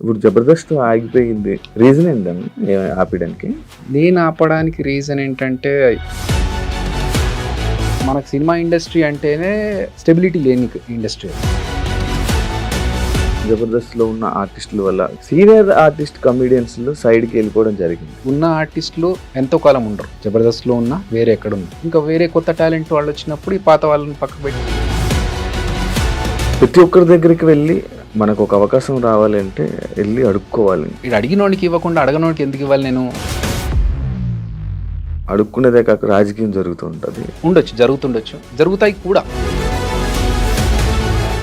ఇప్పుడు జబర్దస్త్ ఆగిపోయింది, రీజన్ ఏంటన్నా ఆపడానికి? నేను ఆపడానికి రీజన్ ఏంటంటే మనకు సినిమా ఇండస్ట్రీ అంటేనే స్టెబిలిటీ లేని ఇండస్ట్రీ. జబర్దస్త్లో ఉన్న ఆర్టిస్టుల వల్ల సీనియర్ ఆర్టిస్ట్ కమెడియన్స్ సైడ్కి వెళ్ళిపోవడం జరిగింది. ఉన్న ఆర్టిస్టులు ఎంతో కాలం ఉండరు, జబర్దస్త్లో ఉన్న వేరే ఎక్కడ ఉంది. ఇంకా వేరే కొత్త టాలెంట్ వాళ్ళు వచ్చినప్పుడు ఈ పాత వాళ్ళని పక్కకు పెట్టి ప్రతి ఒక్కరి దగ్గరికి వెళ్ళి మనకు ఒక అవకాశం రావాలంటే వెళ్ళి అడుక్కోవాలి. ఇది అడిగినోడికి ఇవ్వకుండా అడగనోడికి ఎందుకు ఇవ్వాలి? నేను అడుక్కునేదే కాక రాజకీయం జరుగుతూ ఉంటుంది. జరుగుతుండొచ్చు, జరుగుతాయి కూడా.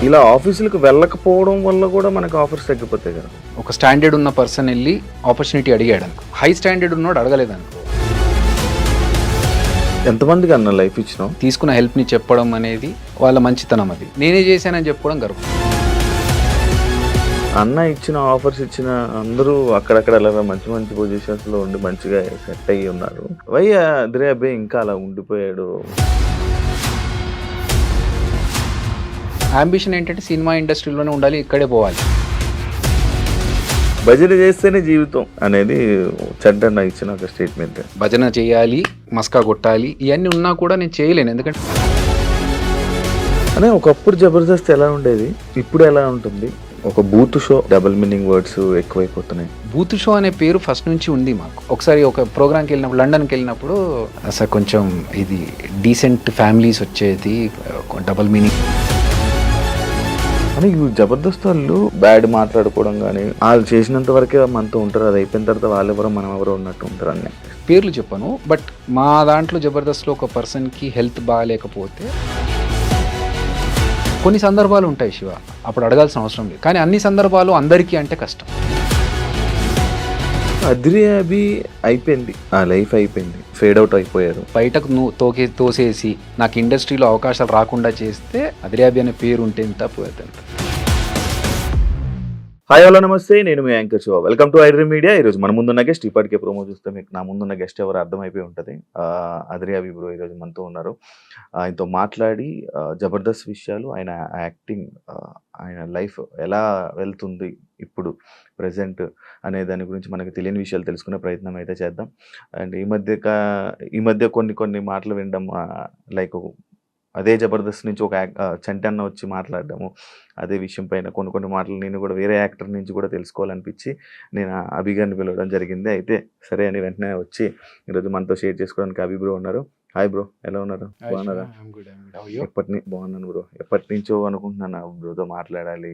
ఇలా ఆఫీసులకు వెళ్ళకపోవడం వల్ల కూడా మనకు ఆఫర్స్ తగ్గిపోతాయి కదా. ఒక స్టాండర్డ్ ఉన్న పర్సన్ వెళ్ళి ఆపర్చునిటీ అడిగాడు అనుకో, హై స్టాండర్డ్ ఉన్నోడు అడగలేదు అనుకో. ఎంతమందికి అన్న లైఫ్ ఇచ్చినాం? తీసుకున్న హెల్ప్ని చెప్పడం అనేది వాళ్ళ మంచితనం. అది నేనే చేశానని చెప్పుకోవడం గర్వం. అన్న ఇచ్చిన ఆఫర్స్ ఇచ్చిన అందరూ అక్కడక్కడ అలా మంచి మంచి పొజిషన్స్లో ఉండి మంచిగా సెట్ అయ్యి ఉన్నారు. అదిరే అబ్బాయి ఇంకా అలా ఉండిపోయాడు. అంబిషన్ ఏంటంటే సినిమా ఇండస్ట్రీలోనే ఉండాలి, ఇక్కడే పోవాలి. భజన చేస్తేనే జీవితం అనేది చెడ్డన్న ఇచ్చిన ఒక స్టేట్మెంట్. భజన చేయాలి, మస్కా కొట్టాలి, ఇవన్నీ ఉన్నా కూడా నేను చేయలేను. ఎందుకంటే అనే ఒకప్పుడు జబర్దస్త్ ఎలా ఉండేది, ఇప్పుడు ఎలా ఉంటుంది? ఒక బూత్ షో, డబుల్ మీనింగ్ వర్డ్స్ ఎక్కువైపోతున్నాయి. బూత్ షో అనే పేరు ఫస్ట్ నుంచి ఉంది మాకు. ఒకసారి ఒక ప్రోగ్రామ్కి వెళ్ళినప్పుడు, లండన్కి వెళ్ళినప్పుడు అసలు కొంచెం ఇది డీసెంట్ ఫ్యామిలీస్ వచ్చేది, డబుల్ మీనింగ్ అని. జబర్దస్త్ వాళ్ళు బ్యాడ్ మాట్లాడుకోవడం కానీ వాళ్ళు చేసినంత వరకే మనతో ఉంటారు, అది అయిపోయిన తర్వాత వాళ్ళు ఎవరో మనం ఎవరో ఉన్నట్టు ఉంటారు. అన్నీ పేర్లు చెప్పను, బట్ మా దాంట్లో జబర్దస్త్లో ఒక పర్సన్కి హెల్త్ బాగాలేకపోతే కొన్ని సందర్భాలు ఉంటాయి శివ, అప్పుడు అడగాల్సిన అవసరం లేదు. కానీ అన్ని సందర్భాలు అందరికీ అంటే కష్టం. అదిరే అభి అయిపోయింది, ఆ లైఫ్ అయిపోయింది, ఫేడ్ అవుట్ అయిపోయారు. బయటకు నువ్వు తోసేసి నాకు ఇండస్ట్రీలో అవకాశాలు రాకుండా చేస్తే అదిరేబి అనే పేరు ఉంటే ఎంత పోయేదంత. హాయ్ హలో నమస్తే, నేను మీ anchor Shiva. Welcome to iDream media. ఈరోజు మన ముందున్న గెస్ట్, ఇప్పటికే ప్రోమో చూస్తే మీకు నా ముందున్న గెస్ట్ ఎవరు అర్థమైపోయి ఉంటుంది. అదిరే అభి బ్రో ఈరోజు మనతో ఉన్నారు. ఆయనతో మాట్లాడి జబర్దస్త్ విషయాలు, ఆయన యాక్టింగ్, ఆయన లైఫ్ ఎలా వెళ్తుంది ఇప్పుడు ప్రజెంట్ అనే దాని గురించి మనకు తెలియని విషయాలు తెలుసుకునే ప్రయత్నం అయితే చేద్దాం. అండ్ ఈ మధ్య కొన్ని మాటలు వినడం, లైక్ అదే జబర్దస్త్ నుంచి ఒక చంటి అన్న వచ్చి మాట్లాడడము, అదే విషయం పైన కొన్ని మాటలు నేను కూడా వేరే యాక్టర్ నుంచి కూడా తెలుసుకోవాలనిపించి నేను అభి గారిని పిలవడం జరిగింది. అయితే సరే అని వెంటనే వచ్చి ఈరోజు మనతో షేర్ చేసుకోవడానికి అభి బ్రో ఉన్నారు. హాయ్ బ్రో, ఎలా ఉన్నారు? బాగున్నారా? బాగున్నాను బ్రో. ఎప్పటి నుంచో అనుకుంటున్నాను బ్రోతో మాట్లాడాలి,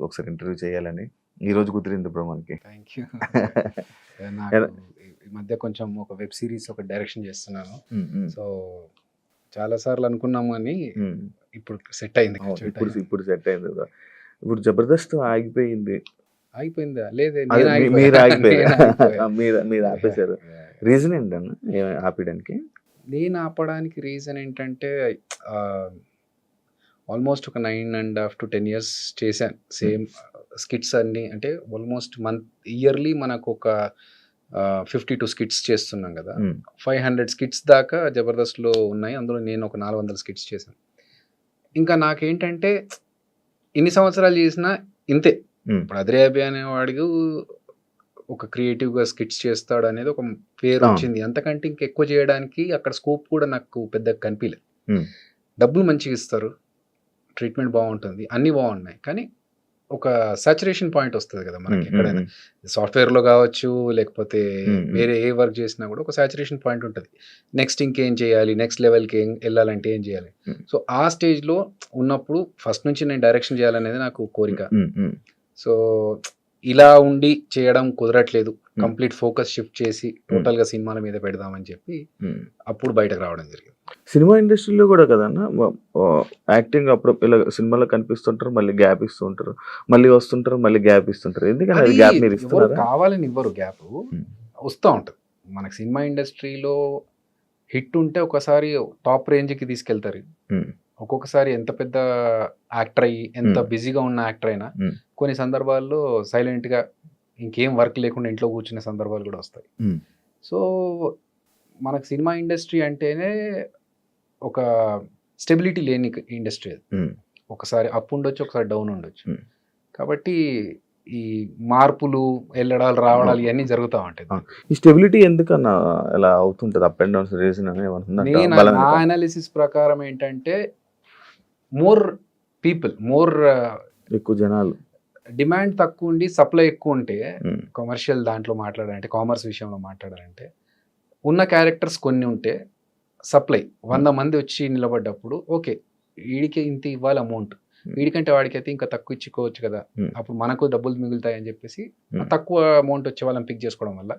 ఒకసారి ఇంటర్వ్యూ చేయాలని. ఈరోజు కుదిరింది బ్రో మనకి. ఈ మధ్య కొంచెం ఒక వెబ్ సిరీస్ ఒక డైరెక్షన్ చేస్తున్నాను. సో చాలా సార్లు అనుకున్నాము అని ఇప్పుడు సెట్ అయింది. ఇప్పుడు సెట్ అయింది. ఇప్పుడు జబర్దస్త్ అయిపోయిందా? లేదే, మీరు ఆపేశారు. రీజన్ ఏంటన్నా ఆపడానికి? నేను ఆపడానికి రీజన్ ఏంటంటే ఆల్మోస్ట్ ఒక 9.5 to 10 years చేశాను సేమ్ స్కిట్స్ అన్ని. అంటే ఆల్మోస్ట్ ఇయర్లీ మనకు ఒక 52 స్కిట్స్ చేస్తున్నాం కదా. 500 స్కిట్స్ దాకా జబర్దస్త్లో ఉన్నాయి. అందులో నేను ఒక 400 స్కిట్స్ చేశాను. ఇంకా నాకేంటంటే ఇన్ని సంవత్సరాలు చేసినా ఇంతే. ఇప్పుడు అదిరేబి అనేవాడికి ఒక క్రియేటివ్గా స్కిట్స్ చేస్తాడు అనేది ఒక పేరు వచ్చింది. అంతకంటే ఇంకెక్కువ చేయడానికి అక్కడ స్కోప్ కూడా నాకు పెద్దగా కనిపించలేదు. డబ్బులు మంచిగా ఇస్తారు, ట్రీట్మెంట్ బాగుంటుంది, అన్నీ బాగున్నాయి. కానీ ఒక సాచురేషన్ పాయింట్ వస్తుంది కదా మనకి. ఎక్కడైనా సాఫ్ట్వేర్లో కావచ్చు, లేకపోతే వేరే ఏ వర్క్ చేసినా కూడా ఒక సాచురేషన్ పాయింట్ ఉంటుంది. నెక్స్ట్ ఇంకేం చేయాలి, నెక్స్ట్ లెవెల్కి వెళ్ళాలంటే ఏం చేయాలి. సో ఆ స్టేజ్లో ఉన్నప్పుడు ఫస్ట్ నుంచి నేను డైరెక్షన్ చేయాలనేది నాకు కోరిక. సో ఇలా ఉండి చేయడం కుదరట్లేదు. కంప్లీట్ ఫోకస్ షిఫ్ట్ చేసి టోటల్గా సినిమాల మీద పెడదామని చెప్పి అప్పుడు బయటకు రావడం జరిగింది. సినిమా ఇండస్ట్రీలో కూడా కదన్నా యాక్టింగ్ అప్పుడు ఇలా సినిమాలో కనిపిస్తుంటారు, మళ్ళీ గ్యాప్ ఇస్తూ ఉంటారు, మళ్ళీ వస్తుంటారు, మళ్ళీ గ్యాప్ ఇస్తుంటారు. ఎందుకంటే అది గ్యాప్ మీరు ఇస్తారు కావాలని ఇవ్వరు, గ్యాప్ వస్తూ ఉంటుంది. మనకు సినిమా ఇండస్ట్రీలో హిట్ ఉంటే ఒకసారి టాప్ రేంజ్కి తీసుకెళ్తారు. ఒక్కొక్కసారి ఎంత పెద్ద యాక్టర్ అయ్యి, ఎంత బిజీగా ఉన్న యాక్టర్ అయినా కొన్ని సందర్భాల్లో సైలెంట్గా ఇంకేం వర్క్ లేకుండా ఇంట్లో కూర్చునే సందర్భాలు కూడా వస్తాయి. సో మనకు సినిమా ఇండస్ట్రీ అంటేనే ఒక స్టెబిలిటీ లేని ఇండస్ట్రీ. అది ఒకసారి అప్ ఉండొచ్చు, ఒకసారి డౌన్ ఉండొచ్చు. కాబట్టి ఈ మార్పులు వెళ్ళడాలు రావడాలు ఇవన్నీ జరుగుతూ ఉంటాయి. ఈ స్టెబిలిటీ ఎందుకన్నా ఇలా అవుతుంటది? అప్ అండ్ డౌన్స్ రీజన్ అని నేను నా అనాలిసిస్ ప్రకారం ఏంటంటే మోర్ పీపుల్ ఎక్కువ జనాలు డిమాండ్ తక్కువ ఉండి సప్లై ఎక్కువ ఉంటే కమర్షియల్ దాంట్లో మాట్లాడాలంటే కామర్స్ విషయంలో మాట్లాడాలంటే ఉన్న క్యారెక్టర్స్ కొన్ని ఉంటే సప్లై 100 మంది వచ్చి నిలబడ్డప్పుడు ఓకే వీడికి ఇంత ఇవ్వాలి అమౌంట్, వీడికంటే వాడికైతే ఇంకా తక్కువ ఇచ్చుకోవచ్చు కదా, అప్పుడు మనకు డబ్బులు మిగులుతాయి అని చెప్పేసి తక్కువ అమౌంట్ వచ్చే వాళ్ళని పిక్ చేసుకోవడం వల్ల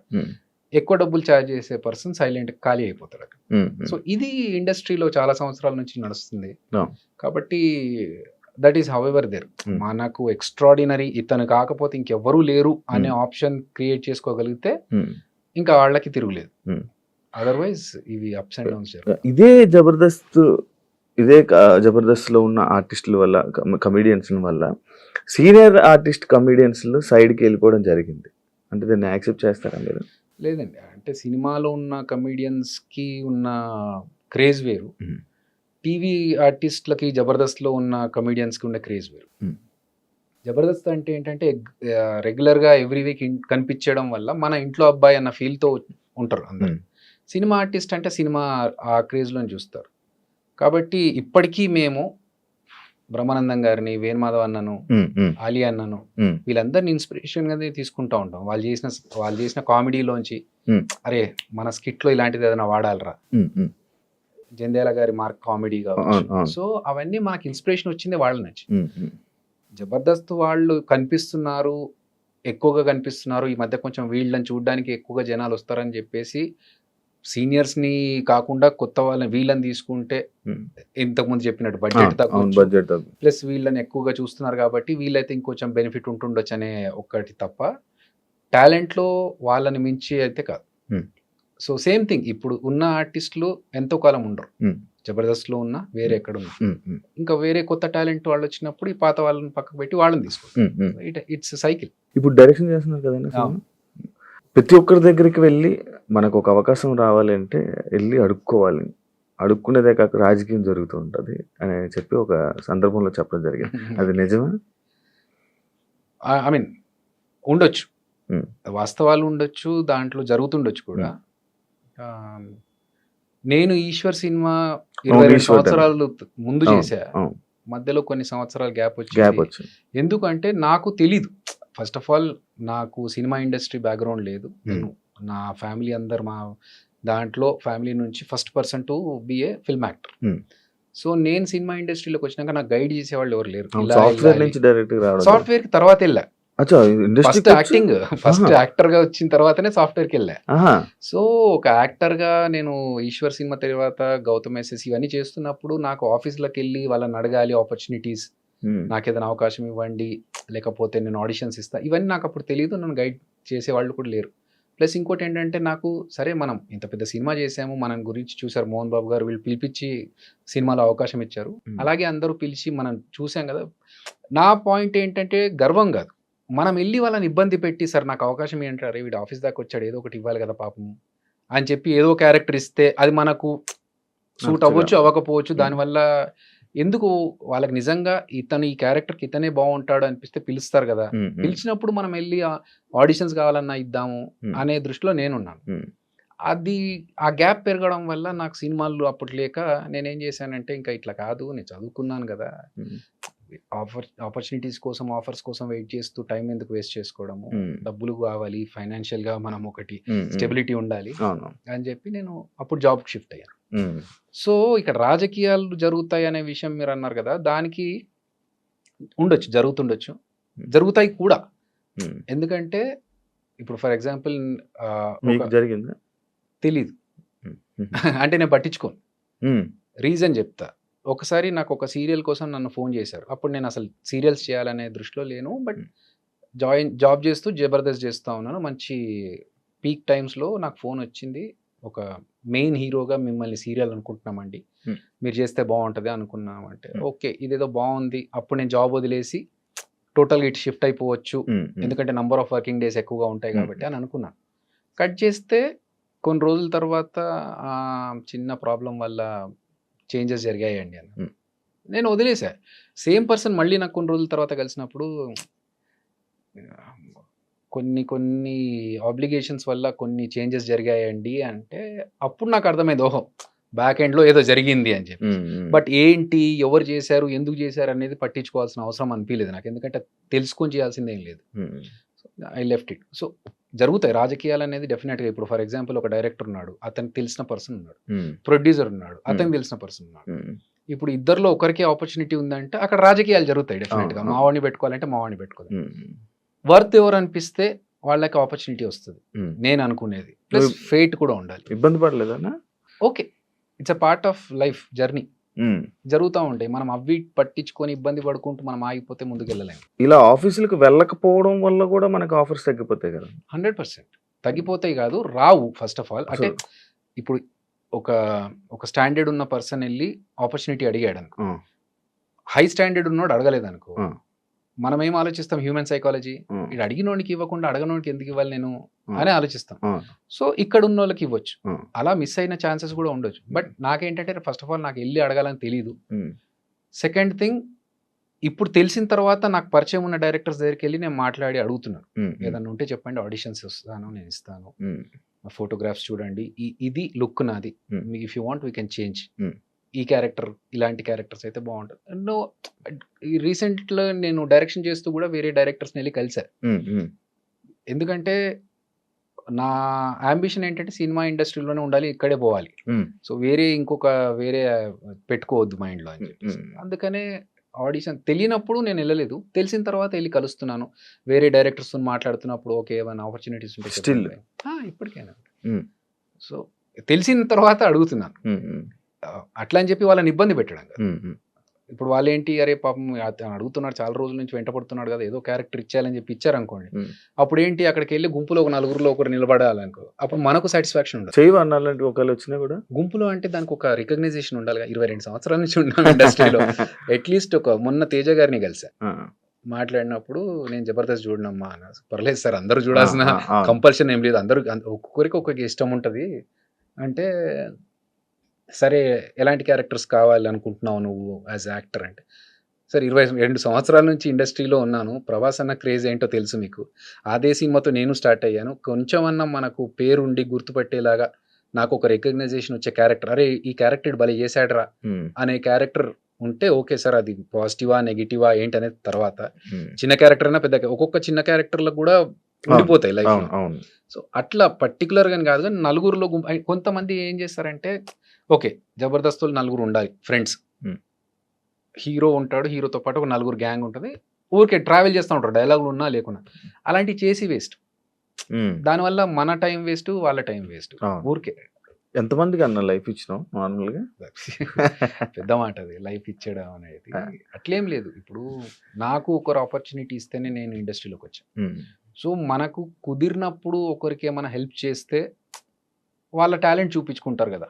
ఎక్కువ డబ్బులు ఛార్జ్ చేసే పర్సన్ సైలెంట్ ఖాళీ అయిపోతాడు అక్కడ. సో ఇది ఇండస్ట్రీలో చాలా సంవత్సరాల నుంచి నడుస్తుంది కాబట్టి దట్ ఈస్ హౌ ఎవర్ దేర్. మనకు ఎక్స్ట్రాడినరీ ఇతను కాకపోతే ఇంకెవ్వరూ లేరు అనే ఆప్షన్ క్రియేట్ చేసుకోగలిగితే ఇంకా వాళ్ళకి తిరుగులేదు. అదర్వైజ్ ఇవి అప్స్ అండ్ డౌన్స్. ఇదే జబర్దస్త్ లో ఉన్న ఆర్టిస్టుల వల్ల, కమెడియన్స్ వల్ల సీనియర్ ఆర్టిస్ట్ కమెడియన్స్ సైడ్కి వెళ్ళిపోవడం జరిగింది. అంటే దాన్ని యాక్సెప్ట్ చేస్తారా మీరు? లేదండి, అంటే సినిమాలో ఉన్న కమెడియన్స్ కి ఉన్న క్రేజ్ వేరు, టీవీ ఆర్టిస్ట్లకి జబర్దస్త్లో ఉన్న కమెడియన్స్కి ఉన్న క్రేజ్ వేరు. జబర్దస్త్ అంటే ఏంటంటే రెగ్యులర్గా ఎవ్రీ వీక్ కనిపించడం వల్ల మన ఇంట్లో అబ్బాయి అన్న ఫీల్తో ఉంటారు అందరు. సినిమా ఆర్టిస్ట్ అంటే సినిమా ఆ క్రేజ్లో చూస్తారు. కాబట్టి ఇప్పటికీ మేము బ్రహ్మానందం గారిని, వేణుమాధవ్ అన్నను, ఆలియా అన్నను వీళ్ళందరినీ ఇన్స్పిరేషన్గా తీసుకుంటూ ఉంటాం. వాళ్ళు చేసిన కామెడీలోంచి అరే మన స్కిట్లో ఇలాంటిది ఏదైనా వాడాలరా, జంధ్యాల గారి మార్క్ కామెడీ కావచ్చు. సో అవన్నీ మనకి ఇన్స్పిరేషన్ వచ్చింది వాళ్ళ నుంచి. జబర్దస్త్ వాళ్ళు కనిపిస్తున్నారు, ఎక్కువగా కనిపిస్తున్నారు ఈ మధ్య, కొంచెం వీళ్ళని చూడడానికి ఎక్కువగా జనాలు వస్తారని చెప్పేసి సీనియర్స్ ని కాకుండా కొత్త వాళ్ళని వీళ్ళని తీసుకుంటే ఇంతకుముందు చెప్పినట్టు బడ్జెట్ తక్కువ, ప్లస్ వీళ్ళని ఎక్కువగా చూస్తున్నారు కాబట్టి వీళ్ళైతే ఇంకొంచెం బెనిఫిట్ ఉంటుండొచ్చు అనే ఒక్కటి తప్ప టాలెంట్ లో వాళ్ళని మించి అయితే కాదు. సో సేమ్ థింగ్, ఇప్పుడు ఉన్న ఆర్టిస్టులు ఎంతో కాలం ఉండరు, జబర్దస్త్ లో ఉన్న వేరే ఎక్కడ ఉన్నా ఇంకా వేరే కొత్త టాలెంట్ వాళ్ళు వచ్చినప్పుడు ఈ పాత వాళ్ళని పక్కకు పెట్టి వాళ్ళని తీసుకుంటారు. It's cycle. ఇప్పుడు డైరెక్షన్ చేస్తున్నారు కదండి, ప్రతి ఒక్కరి దగ్గరికి వెళ్ళి మనకు ఒక అవకాశం రావాలి అంటే వెళ్ళి అడుక్కోవాలి, అడుక్కునేదే కాక రాజకీయం జరుగుతూ ఉంటుంది అని చెప్పి ఒక సందర్భంలో చెప్పడం జరిగింది. అది నిజమా? ఐ మీన్ ఉండొచ్చు, వాస్తవాలు ఉండొచ్చు, దాంట్లో జరుగుతుండొచ్చు కూడా. నేను ఈశ్వర్ సినిమా 22 సంవత్సరాలు ముందు చేశా, మధ్యలో కొన్ని సంవత్సరాలు గ్యాప్ వచ్చింది. ఎందుకంటే నాకు తెలీదు, ఫస్ట్ ఆఫ్ ఆల్ నాకు సినిమా ఇండస్ట్రీ బ్యాక్గ్రౌండ్ లేదు. నేను నా ఫ్యామిలీ అందరు మా దాంట్లో ఫ్యామిలీ నుంచి first person to be a film actor. So నేను సినిమా ఇండస్ట్రీలోకి వచ్చినాక నాకు గైడ్ చేసేవాళ్ళు ఎవరు లేరు. సాఫ్ట్వేర్ కి తర్వాత వెళ్ళా, ఫస్ట్ యాక్టింగ్, ఫస్ట్ యాక్టర్ గా వచ్చిన తర్వాతనే సాఫ్ట్వేర్ కి వెళ్ళా. సో ఒక యాక్టర్ గా నేను ఈశ్వర్ సినిమా తర్వాత గౌతమ్ ఎస్ఎస్ ఇవన్నీ చేస్తున్నప్పుడు నాకు ఆఫీస్లోకి వెళ్ళి వాళ్ళని అడగాలి ఆపర్చునిటీస్, నాకు ఏదైనా అవకాశం ఇవ్వండి, లేకపోతే నేను ఆడిషన్స్ ఇస్తా, ఇవన్నీ నాకు అప్పుడు తెలియదు, నన్ను గైడ్ చేసే వాళ్ళు కూడా లేరు. ప్లస్ ఇంకోటి ఏంటంటే నాకు సరే మనం ఇంత పెద్ద సినిమా చేసాము, మన గురించి చూసారు మోహన్ బాబు గారు, వీళ్ళు పిలిపించి సినిమాలో అవకాశం ఇచ్చారు, అలాగే అందరూ పిలిచి మనం చూసాం కదా. నా పాయింట్ ఏంటంటే గర్వం కాదు, మనం వెళ్ళి వాళ్ళని ఇబ్బంది పెట్టి సార్ నాకు అవకాశం ఏంటారు, వీడు ఆఫీస్ దాకా వచ్చాడు ఏదో ఒకటి ఇవ్వాలి కదా పాపం అని చెప్పి ఏదో క్యారెక్టర్ ఇస్తే అది మనకు సూట్ అవ్వచ్చు అవ్వకపోవచ్చు, దానివల్ల ఎందుకు వాళ్ళకి నిజంగా ఇతను ఈ క్యారెక్టర్కి ఇతనే బాగుంటాడు అనిపిస్తే పిలుస్తారు కదా, పిలిచినప్పుడు మనం వెళ్ళి ఆడిషన్స్ కావాలన్నా ఇద్దాము అనే దృష్టిలో నేనున్నాను. అది ఆ గ్యాప్ పెరగడం వల్ల నాకు సినిమాలు అప్పుడు లేక నేనేం చేశానంటే ఇంకా ఇట్లా కాదు, నేను చదువుకున్నాను కదా, ఆపర్చునిటీస్ కోసం ఆఫర్స్ కోసం వెయిట్ చేస్తూ టైం ఎందుకు వేస్ట్ చేసుకోవడము, డబ్బులు కావాలి, ఫైనాన్షియల్ గా మనం ఒకటి స్టెబిలిటీ ఉండాలి అని చెప్పి నేను అప్పుడు జాబ్ షిఫ్ట్ అయ్యాను. సో ఇక్కడ రాజకీయాలు జరుగుతాయి అనే విషయం మీరు అన్నారు కదా, దానికి ఉండొచ్చు, జరుగుతుండొచ్చు, జరుగుతాయి కూడా. ఎందుకంటే ఇప్పుడు ఫర్ ఎగ్జాంపుల్ జరిగిందా తెలీదు అంటే నేను పట్టించుకోను, రీజన్ చెప్తా. ఒకసారి నాకు ఒక సీరియల్ కోసం నన్ను ఫోన్ చేశారు, అప్పుడు నేను అసలు సీరియల్స్ చేయాలనే దృష్టిలో లేను, బట్ జాబ్ చేస్తూ జబర్దస్త్ చేస్తూ ఉన్నాను. మంచి పీక్ టైమ్స్లో నాకు ఫోన్ వచ్చింది, ఒక మెయిన్ హీరోగా మిమ్మల్ని సీరియల్ అనుకుంటున్నామండి, మీరు చేస్తే బాగుంటుంది అనుకున్నామంటే ఓకే ఇదేదో బాగుంది. అప్పుడు నేను జాబ్ వదిలేసి టోటల్గా ఇటు షిఫ్ట్ అయిపోవచ్చు, ఎందుకంటే నంబర్ ఆఫ్ వర్కింగ్ డేస్ ఎక్కువగా ఉంటాయి కాబట్టి అని అనుకున్నాను. కట్ చేస్తే కొన్ని రోజుల తర్వాత చిన్న ప్రాబ్లం వల్ల చేంజెస్ జరిగాయండి అని నేను వదిలేసా. సేమ్ పర్సన్ మళ్ళీ నాకు కొన్ని రోజుల తర్వాత కలిసినప్పుడు కొన్ని ఆబ్లిగేషన్స్ వల్ల కొన్ని చేంజెస్ జరిగాయండి అంటే అప్పుడు నాకు అర్థమైంది, ఓహో బ్యాక్ ఎండ్లో ఏదో జరిగింది అని చెప్పి. బట్ ఏంటి, ఎవరు చేశారు, ఎందుకు చేశారు అనేది పట్టించుకోవాల్సిన అవసరం అనిపించలేదు నాకు, ఎందుకంటే తెలుసుకొని చేయాల్సింది ఏం లేదు. I left it. సో జరుగుతాయి రాజకీయాలు అనేది డెఫినెట్గా. ఇప్పుడు ఫర్ ఎగ్జాంపుల్ ఒక డైరెక్టర్ ఉన్నాడు, అతనికి తెలిసిన పర్సన్ ఉన్నాడు, ప్రొడ్యూసర్ ఉన్నాడు, అతనికి తెలిసిన పర్సన్ ఉన్నాడు. ఇప్పుడు ఇద్దరిలో ఒకరికే ఆపర్చునిటీ ఉందంటే అక్కడ రాజకీయాలు జరుగుతాయి డెఫినెట్గా. మావాడిని పెట్టుకోవాలంటే మావాడిని పెట్టుకోవాలి. వర్త్ ఎవరు అనిపిస్తే వాళ్ళకి ఆపర్చునిటీ వస్తుంది నేను అనుకునేది. ప్లస్ ఫేట్ కూడా ఉండాలి. ఇబ్బంది పడలేదన్నా? Okay, it's a part of life journey. జరుగుతూ ఉంటాయి. మనం అవి పట్టించుకొని ఇబ్బంది పడుకుంటూ మనం ఆగిపోతే ముందుకు వెళ్ళలేము. ఇలా ఆఫీసులకు వెళ్ళకపోవడం వల్ల కూడా మనకు ఆఫర్స్ తగ్గిపోతాయి కదా? 100% తగ్గిపోతాయి కాదు, రావు. ఫస్ట్ ఆఫ్ ఆల్ అంటే ఇప్పుడు ఒక స్టాండర్డ్ ఉన్న పర్సన్ వెళ్ళి ఆపర్చునిటీ అడిగాడు అనుకో, హై స్టాండర్డ్ ఉన్నోడు అడగలేదు అనుకో, మనం ఏం ఆలోచిస్తాం, హ్యూమన్ సైకాలజీ, ఇది అడిగినోడికి ఇవ్వకుండా అడగనోడికి ఎందుకు ఇవ్వాలి నేను అని ఆలోచిస్తాం. సో ఇక్కడ ఉన్న వాళ్ళకి ఇవ్వచ్చు, అలా మిస్ అయిన ఛాన్సెస్ కూడా ఉండొచ్చు. బట్ నాకేంటంటే ఫస్ట్ ఆఫ్ ఆల్ నాకు వెళ్ళి అడగాలని తెలియదు. సెకండ్ థింగ్, ఇప్పుడు తెలిసిన తర్వాత నాకు పరిచయం ఉన్న డైరెక్టర్స్ దగ్గరికి వెళ్ళి నేను మాట్లాడి అడుగుతున్నాను, ఏదన్నా ఉంటే చెప్పండి, ఆడిషన్స్ వస్తాను, నేను ఇస్తాను, ఫోటోగ్రాఫ్స్ చూడండి, ఇది లుక్ నాది, if you want we can change, ఈ క్యారెక్టర్ ఇలాంటి క్యారెక్టర్స్ అయితే బాగుంటుంది. నో, రీసెంట్లో నేను డైరెక్షన్ చేస్తూ కూడా వేరే డైరెక్టర్స్ని వెళ్ళి కలిసారు. ఎందుకంటే నా అంబిషన్ ఏంటంటే సినిమా ఇండస్ట్రీలోనే ఉండాలి, ఇక్కడే పోవాలి. సో వేరే పెట్టుకోవద్దు మైండ్లో అని చెప్పి, అందుకనే ఆడిషన్ తెలియనప్పుడు నేను వెళ్ళలేదు, తెలిసిన తర్వాత వెళ్ళి కలుస్తున్నాను, వేరే డైరెక్టర్స్ మాట్లాడుతున్నప్పుడు ఓకే ఏమైనా ఆపర్చునిటీస్ ఉంటే ఇప్పటికైనా. సో తెలిసిన తర్వాత అడుగుతున్నాను, అట్లా అని చెప్పి వాళ్ళని ఇబ్బంది పెట్టడం కదా. ఇప్పుడు వాళ్ళు ఏంటి, అరే పాపం అడుగుతున్నాడు, చాలా రోజుల నుంచి వెంటపడుతున్నాడు కదా, ఏదో క్యారెక్టర్ ఇచ్చేయాలని చెప్పి ఇచ్చారనుకోండి, అప్పుడు ఏంటి అక్కడికి వెళ్ళి గుంపులో ఒక నలుగురిలో ఒకరు నిలబడాలనుకో, అప్పుడు మనకు సాటిస్ఫాక్షన్ ఉండదు. చేయవన్నాలంటే ఒకళ్ళు వచ్చినా కూడా గుంపులో అంటే దానికి ఒక రికగ్నైజేషన్ ఉండాలి. 22 సంవత్సరాల నుంచి ఉన్నాను ఇండస్ట్రీలో. అట్లీస్ట్ మొన్న తేజ గారిని కలిసా, మాట్లాడినప్పుడు నేను జబర్దస్త్ చూడనమ్మా అన్న, పర్లేదు సార్ అందరూ చూడాల్సిన కంపల్షన్ ఏం లేదు, అందరూ ఒక్కొక్కరికి ఒక్కొక్క ఇష్టం ఉంటుంది అంటే, సరే ఎలాంటి క్యారెక్టర్స్ కావాలి అనుకుంటున్నావు నువ్వు యాజ్ యాక్టర్ అంటే, సార్ 22 సంవత్సరాల నుంచి ఇండస్ట్రీలో ఉన్నాను, ప్రభాస్ అన్న క్రేజ్ ఏంటో తెలుసు మీకు, అదే సినిమాతో నేను స్టార్ట్ అయ్యాను, కొంచెం అన్న మనకు పేరుండి గుర్తుపట్టేలాగా నాకు ఒక రికగ్నైజేషన్ వచ్చే క్యారెక్టర్, అరే ఈ క్యారెక్టర్ భలే చేశాడరా అనే క్యారెక్టర్ ఉంటే ఓకే సార్, అది పాజిటివా నెగిటివా ఏంటి అనేది తర్వాత, చిన్న క్యారెక్టర్ అయినా పెద్ద, ఒక్కొక్క చిన్న క్యారెక్టర్లకు కూడా ఉండిపోతాయి లైఫ్. సో అట్లా పర్టికులర్గా కాదు, కానీ నలుగురిలో కొంతమంది ఏం చేస్తారంటే, ఓకే జబర్దస్తులు నలుగురు ఉండాలి ఫ్రెండ్స్, హీరో ఉంటాడు, హీరోతో పాటు ఒక నలుగురు గ్యాంగ్ ఉంటుంది, ఊరికే ట్రావెల్ చేస్తూ ఉంటారు, డైలాగులు ఉన్నా లేకున్నా, అలాంటివి చేసి వేస్ట్. దానివల్ల మన టైం వేస్ట్, వాళ్ళ టైం వేస్ట్. ఊరికే ఎంతమందికి అన్న లైఫ్ ఇచ్చినావు నార్మల్గా? పెద్ద మాట అది, లైఫ్ ఇచ్చడం అనేది. అట్లేం లేదు, ఇప్పుడు నాకు ఒకరు ఆపర్చునిటీ ఇస్తేనే నేను ఇండస్ట్రీలోకి వచ్చాను. సో మనకు కుదిరినప్పుడు ఒకరికి ఏమైనా హెల్ప్ చేస్తే వాళ్ళ టాలెంట్ చూపించుకుంటారు కదా,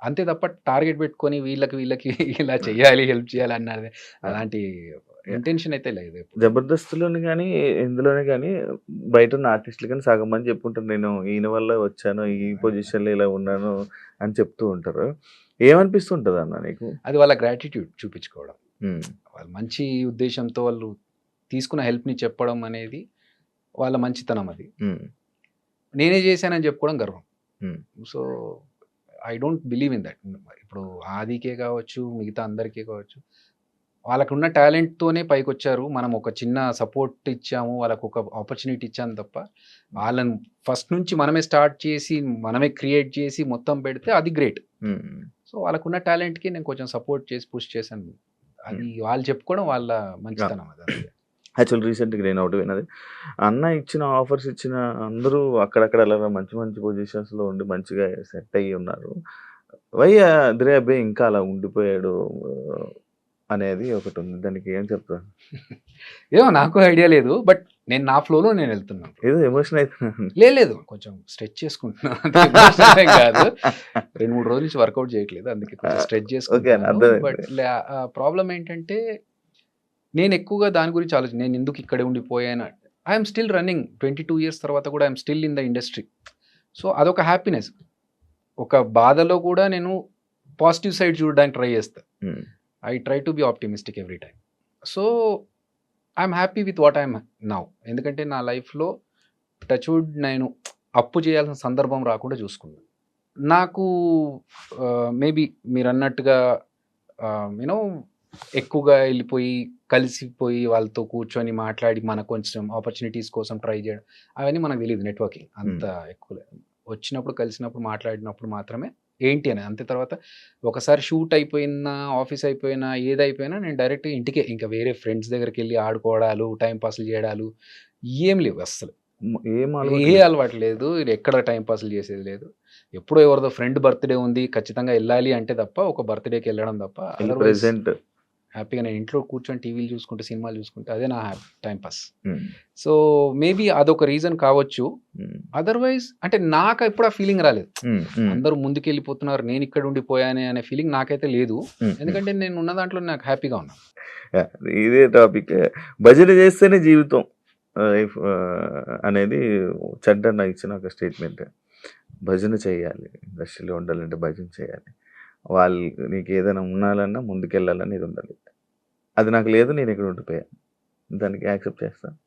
అంతే తప్ప టార్గెట్ పెట్టుకొని వీళ్ళకి ఇలా చెయ్యాలి, హెల్ప్ చేయాలి అన్నది అలాంటి ఇంటెన్షన్ అయితే లేదు. జబర్దస్త్లోని కానీ ఇందులోనే కానీ బయట ఉన్న ఆర్టిస్టులు కానీ సగం మంది చెప్పుకుంటారు, నేను ఈయన వల్ల వచ్చాను, ఈ పొజిషన్లో ఇలా ఉన్నాను అని చెప్తూ ఉంటారు. ఏమనిపిస్తుంటుంది అన్న నీకు? అది వాళ్ళ గ్రాటిట్యూడ్ చూపించుకోవడం, వాళ్ళ మంచి ఉద్దేశంతో వాళ్ళు తీసుకున్న హెల్ప్ని చెప్పడం అనేది వాళ్ళ మంచితనం. అది నేనే చేశానని చెప్పుకోవడం గర్వం. So I don't believe in that. ఇప్పుడు ఆదికే కావచ్చు, మిగతా అందరికీ కావచ్చు, వాళ్ళకున్న టాలెంట్తోనే పైకి వచ్చారు, మనం ఒక చిన్న సపోర్ట్ ఇచ్చాము, వాళ్ళకు ఒక ఆపర్చునిటీ ఇచ్చాము తప్ప, వాళ్ళని ఫస్ట్ నుంచి మనమే స్టార్ట్ చేసి మనమే క్రియేట్ చేసి మొత్తం పెడితే అది గ్రేట్. సో వాళ్ళకున్న టాలెంట్కి నేను కొంచెం సపోర్ట్ చేసి పుష్ చేశాను, అది వాళ్ళు చెప్పుకోవడం వాళ్ళ మంచితనం. అది యాక్చువల్ రీసెంట్గా నేను ఒకటి విన్నది, అన్న ఇచ్చిన ఆఫర్స్ ఇచ్చిన అందరూ అక్కడక్కడ అలా మంచి మంచి పొజిషన్స్లో ఉండి మంచిగా సెట్ అయ్యి ఉన్నారు, వై అద్రే అబ్బాయి ఇంకా అలా ఉండిపోయాడు అనేది ఒకటి ఉంది, దానికి ఏం చెప్తాను? ఏమో నాకు ఐడియా లేదు, బట్ నేను నా ఫ్లోలో నేను వెళ్తున్నాను. ఏదో ఎమోషన్ అవుతున్నాను. లేదు కొంచెం స్ట్రెచ్ చేసుకుంటున్నాను కాదు, 2-3 రోజుల నుంచి వర్కౌట్ చేయట్లేదు, అందుకే కొంచెం స్ట్రెచ్ చేసుకుంటున్నాను. బట్ ప్రాబ్లం ఏంటంటే నేను ఎక్కువగా దాని గురించి ఆలోచన, నేను ఎందుకు ఇక్కడే ఉండిపోయాను, ఐఎమ్ స్టిల్ రన్నింగ్ 22 years తర్వాత కూడా I'm still in the industry. So అదొక హ్యాపీనెస్. ఒక బాధలో కూడా నేను పాజిటివ్ సైడ్ చూడడానికి ట్రై చేస్తాను. I try to be optimistic every time. So I'm happy with what I'm now. ఎందుకంటే నా లైఫ్లో టచ్వుడ్ నేను అప్పు చేయాల్సిన సందర్భం రాకుండా చూసుకున్నాను. నాకు మేబీ మీరు అన్నట్టుగా యూనో ఎక్కువగా వెళ్ళిపోయి కలిసిపోయి వాళ్ళతో కూర్చొని మాట్లాడి మనకు కొంచెం ఆపర్చునిటీస్ కోసం ట్రై చేయడం అవన్నీ మనకు తెలియదు. నెట్వర్కింగ్ అంత ఎక్కువ వచ్చినప్పుడు కలిసినప్పుడు మాట్లాడినప్పుడు మాత్రమే ఏంటి అని. అంతే తర్వాత ఒకసారి షూట్ అయిపోయినా ఆఫీస్ అయిపోయినా ఏదైపోయినా నేను డైరెక్ట్ ఇంటికే, ఇంకా వేరే ఫ్రెండ్స్ దగ్గరికి వెళ్ళి ఆడుకోవడాలు టైం పాస్లు చేయడాలు ఏం లేవు అస్సలు. ఏం ఏ అలవాటు లేదు, ఎక్కడ టైం పాస్లు చేసేది లేదు. ఎప్పుడో ఎవరిదో ఫ్రెండ్ బర్త్డే ఉంది ఖచ్చితంగా వెళ్ళాలి అంటే తప్ప, ఒక బర్త్డేకి వెళ్ళడం తప్ప అదర్వైజ్ ప్రెసెంట్ హ్యాపీగా నేను ఇంట్లో కూర్చొని టీవీలు చూసుకుంటే సినిమాలు చూసుకుంటే అదే నా టైం పాస్. సో మేబీ అదొక రీజన్ కావచ్చు. అదర్వైజ్ అంటే నాకు ఎప్పుడు ఆ ఫీలింగ్ రాలేదు అందరూ ముందుకెళ్ళిపోతున్నారు నేను ఇక్కడ ఉండిపోయానే అనే ఫీలింగ్ నాకైతే లేదు. ఎందుకంటే నేను ఉన్న దాంట్లో నాకు హ్యాపీగా ఉన్నాను. ఇదే టాపిక్. భజన చేస్తేనే జీవితం లైఫ్ అనేది చెడ్డ ఇచ్చిన ఒక స్టేట్మెంట్. భజన చేయాలి, ఇండస్ట్రీలో ఉండాలంటే భజన చేయాలి, వాళ్ళు నీకు ఏదైనా ఉండాలన్నా ముందుకెళ్ళాలని ఇది ఉండాలి. అది నాకు లేదు, నేను ఇక్కడ ఉండిపోయాను, దానికి యాక్సెప్ట్ చేస్తాను.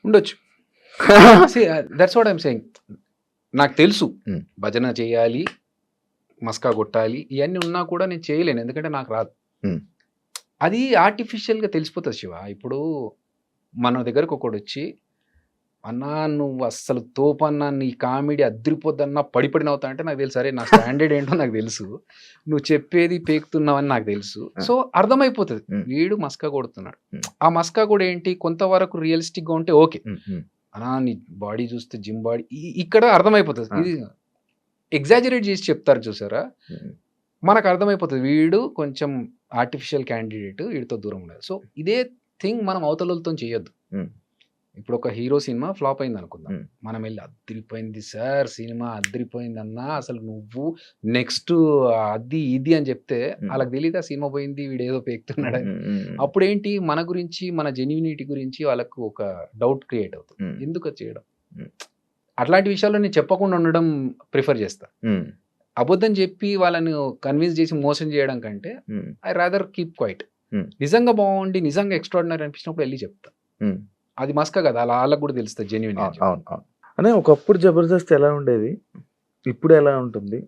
ఉండొచ్చు. That's what I'm saying. నాకు తెలుసు భజన చేయాలి, మస్కా కొట్టాలి, ఇవన్నీ ఉన్నా కూడా నేను చేయలేను ఎందుకంటే నాకు రాదు. అది ఆర్టిఫిషియల్గా తెలిసిపోతుంది శివ. ఇప్పుడు మన దగ్గరకు ఒకడు వచ్చి అన్నా నువ్వు అస్సలు తోపన్నా నీ కామెడీ అద్దరిపోద్దన్నా పడిపడి నవ్వుతా అంటే నాకు తెలుసు, అరే నా స్టాండర్డ్ ఏంటో నాకు తెలుసు, నువ్వు చెప్పేది పేకుతున్నావని నాకు తెలుసు. సో అర్థమైపోతుంది వీడు మస్కా కొడుతున్నాడు. ఆ మస్కా కూడా ఏంటి కొంతవరకు రియలిస్టిక్గా ఉంటే ఓకే, అన్నా నీ బాడీ చూస్తే జిమ్ బాడీ ఇక్కడ అర్థమైపోతుంది. ఇది ఎగ్జాజరేట్ చేసి చెప్తారు చూసారా, మనకు అర్థమైపోతుంది వీడు కొంచెం ఆర్టిఫిషియల్ క్యాండిడేట్, వీడితో దూరం ఉండదు. సో ఇదే థింగ్ మనం అవతలతో చేయొద్దు. ఇప్పుడు ఒక హీరో సినిమా ఫ్లాప్ అయింది అనుకుందాం, మనం వెళ్ళి అద్దరిపోయింది సార్ సినిమా అద్దరిపోయింది అన్నా, అసలు నువ్వు నెక్స్ట్ అది ఇది అని చెప్తే వాళ్ళకి తెలియదు ఆ సినిమా పోయింది వీడు ఏదో పేకుతున్నాడని. అప్పుడు ఏంటి మన గురించి మన జెన్యూనిటీ గురించి వాళ్ళకు ఒక డౌట్ క్రియేట్ అవుతుంది. ఎందుకు చేయడం అట్లాంటి విషయాల్లో నేను చెప్పకుండా ఉండడం ప్రిఫర్ చేస్తా. అబద్ధం చెప్పి వాళ్ళని కన్విన్స్ చేసి మోసం చేయడం కంటే ఐ రాదర్ కీప్ క్వైట్. నిజంగా బాగుండి నిజంగా ఎక్స్ట్రాడినరీ అనిపించినప్పుడు వెళ్ళి చెప్తా. అది మస్కా కదా, అలా వాళ్ళకి కూడా తెలుస్తుంది జెన్యూన్. అనే ఒకప్పుడు జబర్దస్త్ ఎలా ఉండేది, ఇప్పుడు ఎలా ఉంటుంది?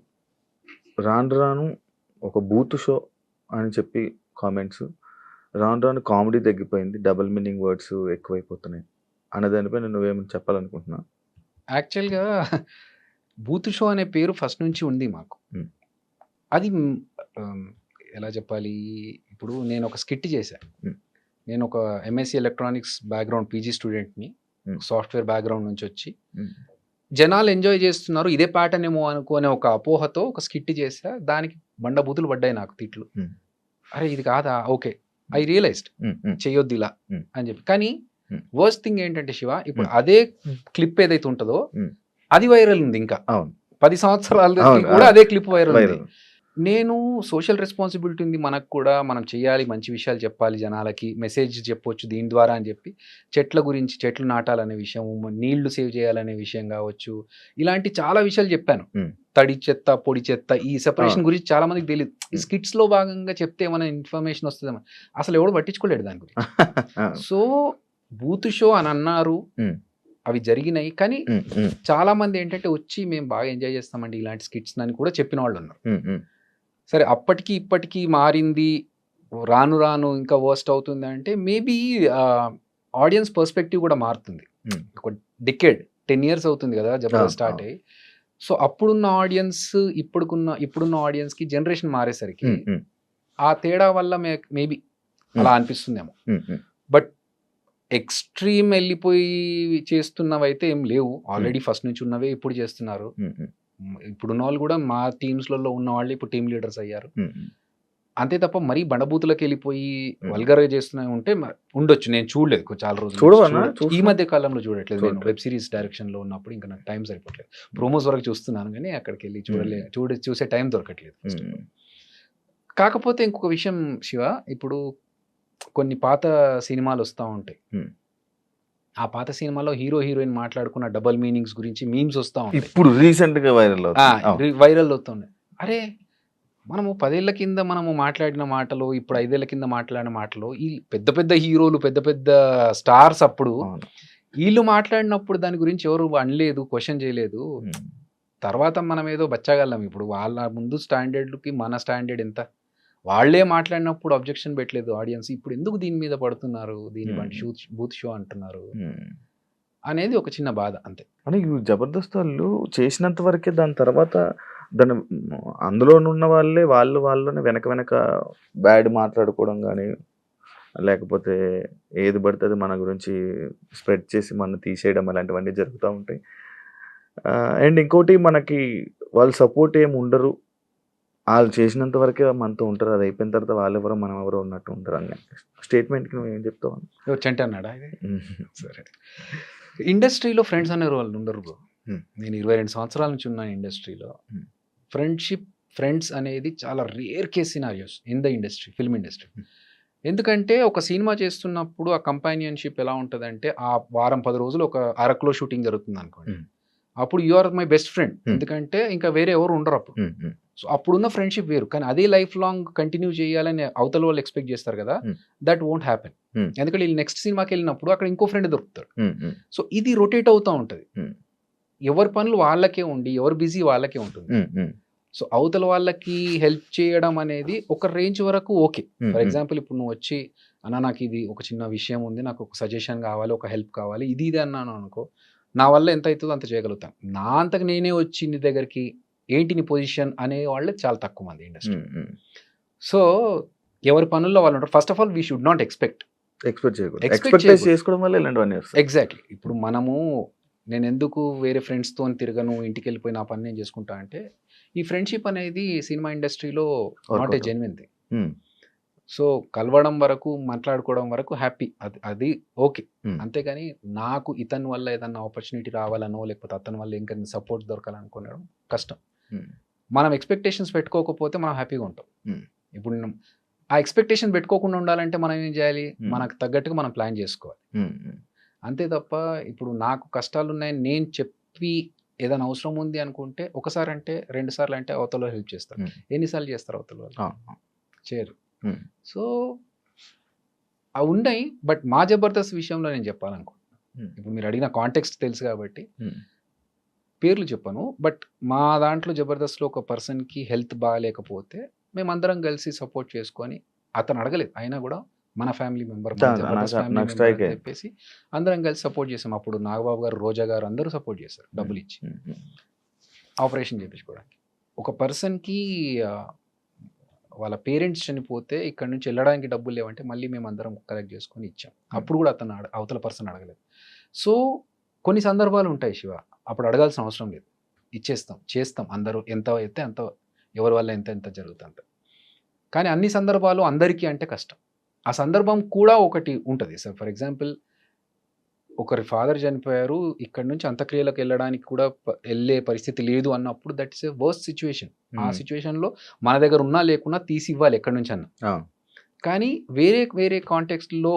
రాను రాను ఒక బూత్ షో అని చెప్పి కామెంట్స్, రాను రాను కామెడీ తగ్గిపోయింది, డబుల్ మీనింగ్ వర్డ్స్ ఎక్కువైపోతున్నాయి అన్నదానిపై నువ్వేమని చెప్పాలనుకుంటున్నా? యాక్చువల్గా బూత్ షో అనే పేరు ఫస్ట్ నుంచి ఉంది మాకు. అది ఎలా చెప్పాలి, ఇప్పుడు నేను ఒక స్కిట్ చేశాను. నేను ఒక ఎంఎస్సి ఎలక్ట్రానిక్స్ బ్యాక్గ్రౌండ్ పీజీ స్టూడెంట్ని, సాఫ్ట్వేర్ బ్యాక్గ్రౌండ్ నుంచి వచ్చి జనాలు ఎంజాయ్ చేస్తున్నారు ఇదే ప్యాటర్న్ ఏమో అనుకునే ఒక అపోహతో ఒక స్కిట్ చేసా. దానికి బండబూతులు పడ్డాయి నాకు, తిట్లు. అరే ఇది కాదా, ఓకే ఐ రియలైజ్డ్ చెయ్యొద్దు ఇలా అని చెప్పి. కానీ వర్స్ట్ థింగ్ ఏంటంటే శివ, ఇప్పుడు అదే క్లిప్ ఏదైతే ఉంటుందో అది వైరల్ ఉంది. ఇంకా 10 సంవత్సరాల కూడా అదే క్లిప్ వైరల్ ఉంది. నేను సోషల్ రెస్పాన్సిబిలిటీ ఉంది మనకు కూడా, మనం చేయాలి, మంచి విషయాలు చెప్పాలి, జనాలకి మెసేజ్ చెప్పొచ్చు దీని ద్వారా అని చెప్పి చెట్ల గురించి, చెట్లు నాటాలనే విషయం, నీళ్లు సేవ్ చేయాలనే విషయం కావచ్చు, ఇలాంటి చాలా విషయాలు చెప్పాను. తడి చెత్త పొడి చెత్త ఈ సెపరేషన్ గురించి చాలా మందికి తెలియదు. ఈ స్కిట్స్ లో భాగంగా చెప్తే ఏమైనా ఇన్ఫర్మేషన్ వస్తుందేమో, అసలు ఎవడు పట్టించుకోలేడు దాని గురించి. సో బూత్ షో అని అన్నారు, అవి జరిగినాయి. కానీ చాలా మంది ఏంటంటే వచ్చి మేము బాగా ఎంజాయ్ చేస్తామండి ఇలాంటి స్కిట్స్ అని కూడా చెప్పిన వాళ్ళు ఉన్నారు. సరే అప్పటికి ఇప్పటికీ మారింది, రాను రాను ఇంకా వర్స్ట్ అవుతుంది అంటే మేబీ ఆడియన్స్ పర్స్పెక్టివ్ కూడా మారుతుంది. ఒక డికేడ్ 10 years అవుతుంది కదా జబర్దస్త్ స్టార్ట్ అయ్యి. సో అప్పుడున్న ఆడియన్స్ ఇప్పుడున్న ఆడియన్స్కి జనరేషన్ మారేసరికి ఆ తేడా వల్ల మేబీ అలా అనిపిస్తుందేమో. బట్ ఎక్స్ట్రీమ్ వెళ్ళిపోయి చేస్తున్నవైతే ఏం లేవు, ఆల్రెడీ ఫస్ట్ నుంచి ఉన్నవే ఇప్పుడు చేస్తున్నారు. ఇప్పుడున్న వాళ్ళు కూడా మా టీమ్స్లలో ఉన్న వాళ్ళు ఇప్పుడు టీమ్ లీడర్స్ అయ్యారు. అంతే తప్ప మరీ బండబూతులకు వెళ్ళిపోయి వల్గర్గా చేస్తున్నాయి ఉంటే ఉండొచ్చు. నేను చూడలేదు చాలా రోజులు, ఈ మధ్య కాలంలో చూడట్లేదు. నేను వెబ్ సిరీస్ డైరెక్షన్ లో ఉన్నప్పుడు ఇంకా నాకు టైం సరిపోవట్లేదు. ప్రోమోస్ వరకు చూస్తున్నాను కానీ అక్కడికి వెళ్ళి చూసే టైం దొరకట్లేదు. కాకపోతే ఇంకొక విషయం శివ, ఇప్పుడు కొన్ని పాత సినిమాలు వస్తూ ఉంటాయి, ఆ పాత సినిమాలో హీరో హీరోయిన్ మాట్లాడుకున్న డబుల్ మీనింగ్స్ గురించి మీమ్స్ వస్తూ ఉంటాయి. ఇప్పుడు రీసెంట్ గా వైరల్ అవుతున్నాయి. అరే మనము 10 ఏళ్ల కింద మనము మాట్లాడిన మాటలు, ఇప్పుడు 5 ఏళ్ల కింద మాట్లాడిన మాటలు, ఈ పెద్ద పెద్ద హీరోలు, పెద్ద పెద్ద స్టార్స్ అప్పుడు అవును. ఈళ్ళు మాట్లాడినప్పుడు దాని గురించి ఎవరు అనలేదు, క్వెషన్ చేయలేదు. హ్మ్. తర్వాత మనం ఏదో బచ్చగాళ్ళం. ఇప్పుడు వాళ్ళ ముందు స్టాండర్డ్‌కి మన స్టాండర్డ్ ఎంత? వాళ్ళే మాట్లాడినప్పుడు అబ్జెక్షన్ పెట్టలేదు ఆడియన్స్. ఇప్పుడు ఎందుకు దీని మీద పడుతున్నారు? దీని హ్మ్. వంటి బూత్ షో అంటున్నారు. హ్మ్. అనేది ఒక చిన్న బాధ అంతే. అంటే ఈ 'జబర్దస్త్' వాళ్ళు చేసినంత వరకే దాని తర్వాత దాన్ని అందులోనున్న వాళ్ళలోనే వెనక బ్యాడ్ మాట్లాడుకోవడం గాని, లేకపోతే ఏది పడితే అది మన గురించి స్ప్రెడ్ చేసి మనల్ని తీసేయడం అలాంటివన్నీ జరుగుతా ఉంటాయి. అండ్ ఇంకోటి మనకి వాళ్ళు సపోర్ట్ ఏమి ఉండరు. ఆళ్ళు చేసినంత వరకే మనతో ఉంటారు. అది అయిపోయిన తర్వాత వాళ్ళెవరో మనమెవరో ఉన్నట్టు ఉంటారు అన్న స్టేట్మెంట్‌కి నువ్వేం చెప్తావు? ఎవరు 'చంటి' అన్నాడా ఇది? హ్మ్. సరే. ఇండస్ట్రీలో ఫ్రెండ్స్ అనేవాళ్ళు ఉండరు బ్రో. హ్మ్. నేను 22 సంవత్సరాల నుంచి ఉన్నాను ఇండస్ట్రీలో. హ్మ్. ఫ్రెండ్స్ అనేది చాలా rare case scenarios in the industry, film industry. హ్మ్. ఎందుకంటే ఒక సినిమా చేస్తున్నప్పుడు ఆ కంపానియన్‌షిప్ ఎలా ఉంటదంటే, ఆ వారం 10 రోజులు ఒక అరకులో షూటింగ్ జరుగుతుందనుకోండి. హ్మ్. అప్పుడు you are my best friend. Hmm. ఎందుకంటే ఇంకా వేరే ఎవరు ఉండరప్పుడు. హ్మ్. హ్మ్. సో, అప్పుడున్న ఫ్రెండ్‌షిప్ వేరు. కానీ అదే లైఫ్ లాంగ్ కంటిన్యూ చేయాలని అవతల వాళ్ళు ఎక్స్‌పెక్ట్ చేస్తారు కదా! హ్మ్. That won't happen. హ్మ్. ఎందుకంటే ఈళ్ళు నెక్స్ట్ సినిమాకెళ్ళినప్పుడు అక్కడ ఇంకో ఫ్రెండ్ దొరుకుతాడు. హ్మ్. హ్మ్. సో, ఇది రొటేట్ అవుతా ఉంటది. హ్మ్. ఎవరి పనులు వాళ్ళకే ఉండి, ఎవరి బిజీ వాళ్ళకే ఉంటుంది. హ్మ్. హ్మ్. సో, అవతల వాళ్ళకి హెల్ప్ చేయడం అనేది ఒక రేంజ్ వరకు ఓకే. హ్మ్. ఫర్ హ్మ్. ఎగ్జాంపుల్ ఇప్పుడు నువ్వొచ్చి, "అన్న నాకిది ఒక చిన్న విషయం ఉంది. నాకు ఒక సజెషన్ కావాలి, ఒక హెల్ప్ కావాలి." ఇది ఇది అన్నాను అనుకో, నా వల్ల ఎంత అయితదో అంత చేయగలుగుతాను. నా అంతకు నేనే వచ్చి నీ దగ్గరికి, ఏంటి నీ పొజిషన్ అనేవాళ్ళు చాలా తక్కువ మంది ఇండస్ట్రీలో. హ్మ్. హ్మ్. సో, ఎవరి పనుల్లో వాళ్ళు ఉంటారు. First of all we should not expect. Expect చేయకూడదు. ఎక్స్‌పెక్ట్ ఎక్స్‌పెక్టైజ్ చేయకూడదు. చేసుకోవడం వల్ల ఇలాంటివన్నీ వస్తాయి. ఎగ్జాక్ట్‌లీ. ఇప్పుడు మనము నేనెందుకు వేరే ఫ్రెండ్స్‌తోని తిరగను, ఇంటికెళ్ళిపోయి నా పని నేను చేసుకుంటా అంటే, ఈ ఫ్రెండ్‌షిప్ అనేది సినిమా ఇండస్ట్రీలో not a workout. Genuine thing. Hmm. So, కలవడం వరకు, మాట్లాడుకోవడం వరకు హ్యాపీ. అది ఓకే. హ్మ్. అంతేగాని నాకు ఇతని వల్ల ఏదన్నా ఆపర్చునిటీ రావాలనో, లేకపోతే అతని వల్ల ఇంకొన్ని సపోర్ట్ దొరకాలనుకోవడం కష్టం. హ్మ్. మనం ఎక్స్‌పెక్టేషన్స్ పెట్టుకోకపోతే మనం హ్యాపీగా ఉంటాం. హ్మ్. ఇప్పుడు ఆ ఎక్స్‌పెక్టేషన్ పెట్టుకోకుండా ఉండాలంటే మనం ఏం చేయాలి? హ్మ్. మనకు తగ్గట్టుగా మనం ప్లాన్ చేసుకోవాలి. హ్మ్. హ్మ్. అంతే తప్ప ఇప్పుడు నాకు కష్టాలున్నాయని నేను చెప్పి ఏదైనా అవసరం ఉంది అనుకుంటే ఒకసారంటే, 2 సార్లంటే అవతలోళ్ళు హెల్ప్ చేస్తారు. హ్మ్. ఎన్ని సార్లు చేస్తారు అవతల వాళ్ళు? ఆ! చేయరు. హ్మ్. సో, అవున్నాయి. బట్ మా 'జబర్దస్త్' విషయంలో నేను చెప్పాలనుకుంటున్నా. హ్మ్. ఇప్పుడు మీరు అడిగిన కాంటెక్స్ట్ తెలుసు కాబట్టి హ్మ్. పేర్లు చెప్పను. బట్ మా దాంట్లో 'జబర్దస్త్‌లో' ఒక పర్సన్‌కి హెల్త్ బాలేకపోతే మేమందరం కలిసి సపోర్ట్ చేసుకొని అతను అడగలేదు. అయినా గూడా మన ఫ్యామిలీ మెంబర్, మన నాకు 'జబర్దస్త్' ఫ్యామిలీ నాకు మెంబర్ స్ట్రైక్ అని అయింది. చెప్పేసి అందరం కలిసి సపోర్ట్ చేసాం. అప్పుడు నాగబాబు గారు, రోజా గారు అందరూ సపోర్ట్ చేశారు హ్మ్. డబ్బులిచ్చి. హ్మ్. హ్మ్. ఆపరేషన్ చేపించుకోవడానికి. ఒక పర్సన్‌కి ఆహ్, వాళ్ళ పేరెంట్స్ చనిపోతే ఇక్కడి నుంచి ఎళ్ళడానికి డబ్బులు లేవంటే మళ్ళీ మేమందరం కలెక్ట్ చేసుకొని ఇచ్చాం. హ్మ్. అప్పుడు గూడా అతను అవతల పర్సన్ అడగలేదు. సో, కొన్ని సందర్భాలు ఉంటాయి శివ. అప్పుడు అడగాల్సిన అవసరం లేదు. ఇచ్చేస్తాం. చేస్తాం అందరూ ఎంత అయితే అంత ఎవరి వల్ల ఎంత ఎంత జరుగుతే అంత. కానీ అన్ని సందర్భాలు అందరికీ అంటే కష్టం. ఆ సందర్భం కూడా ఒకటి ఉంటది. ఫర్ ఎగ్జాంపుల్ ఒకరి ఫాదర్ చనిపోయారు. ఇక్కడి నుంచి అంత్యక్రియలకెళ్ళడానికి కూడా ఎళ్ళే పరిస్థితి లేదు అన్నప్పుడు that is a worst situation. ఆ హ్మ్. సిట్యుయేషన్‌లో మన దగ్గర ఉన్నా లేకున్నా తీసివ్వాలి ఎక్కడి నుంచన్నా. ఆ! కానీ వేరే కాంటెక్స్ట్‌లో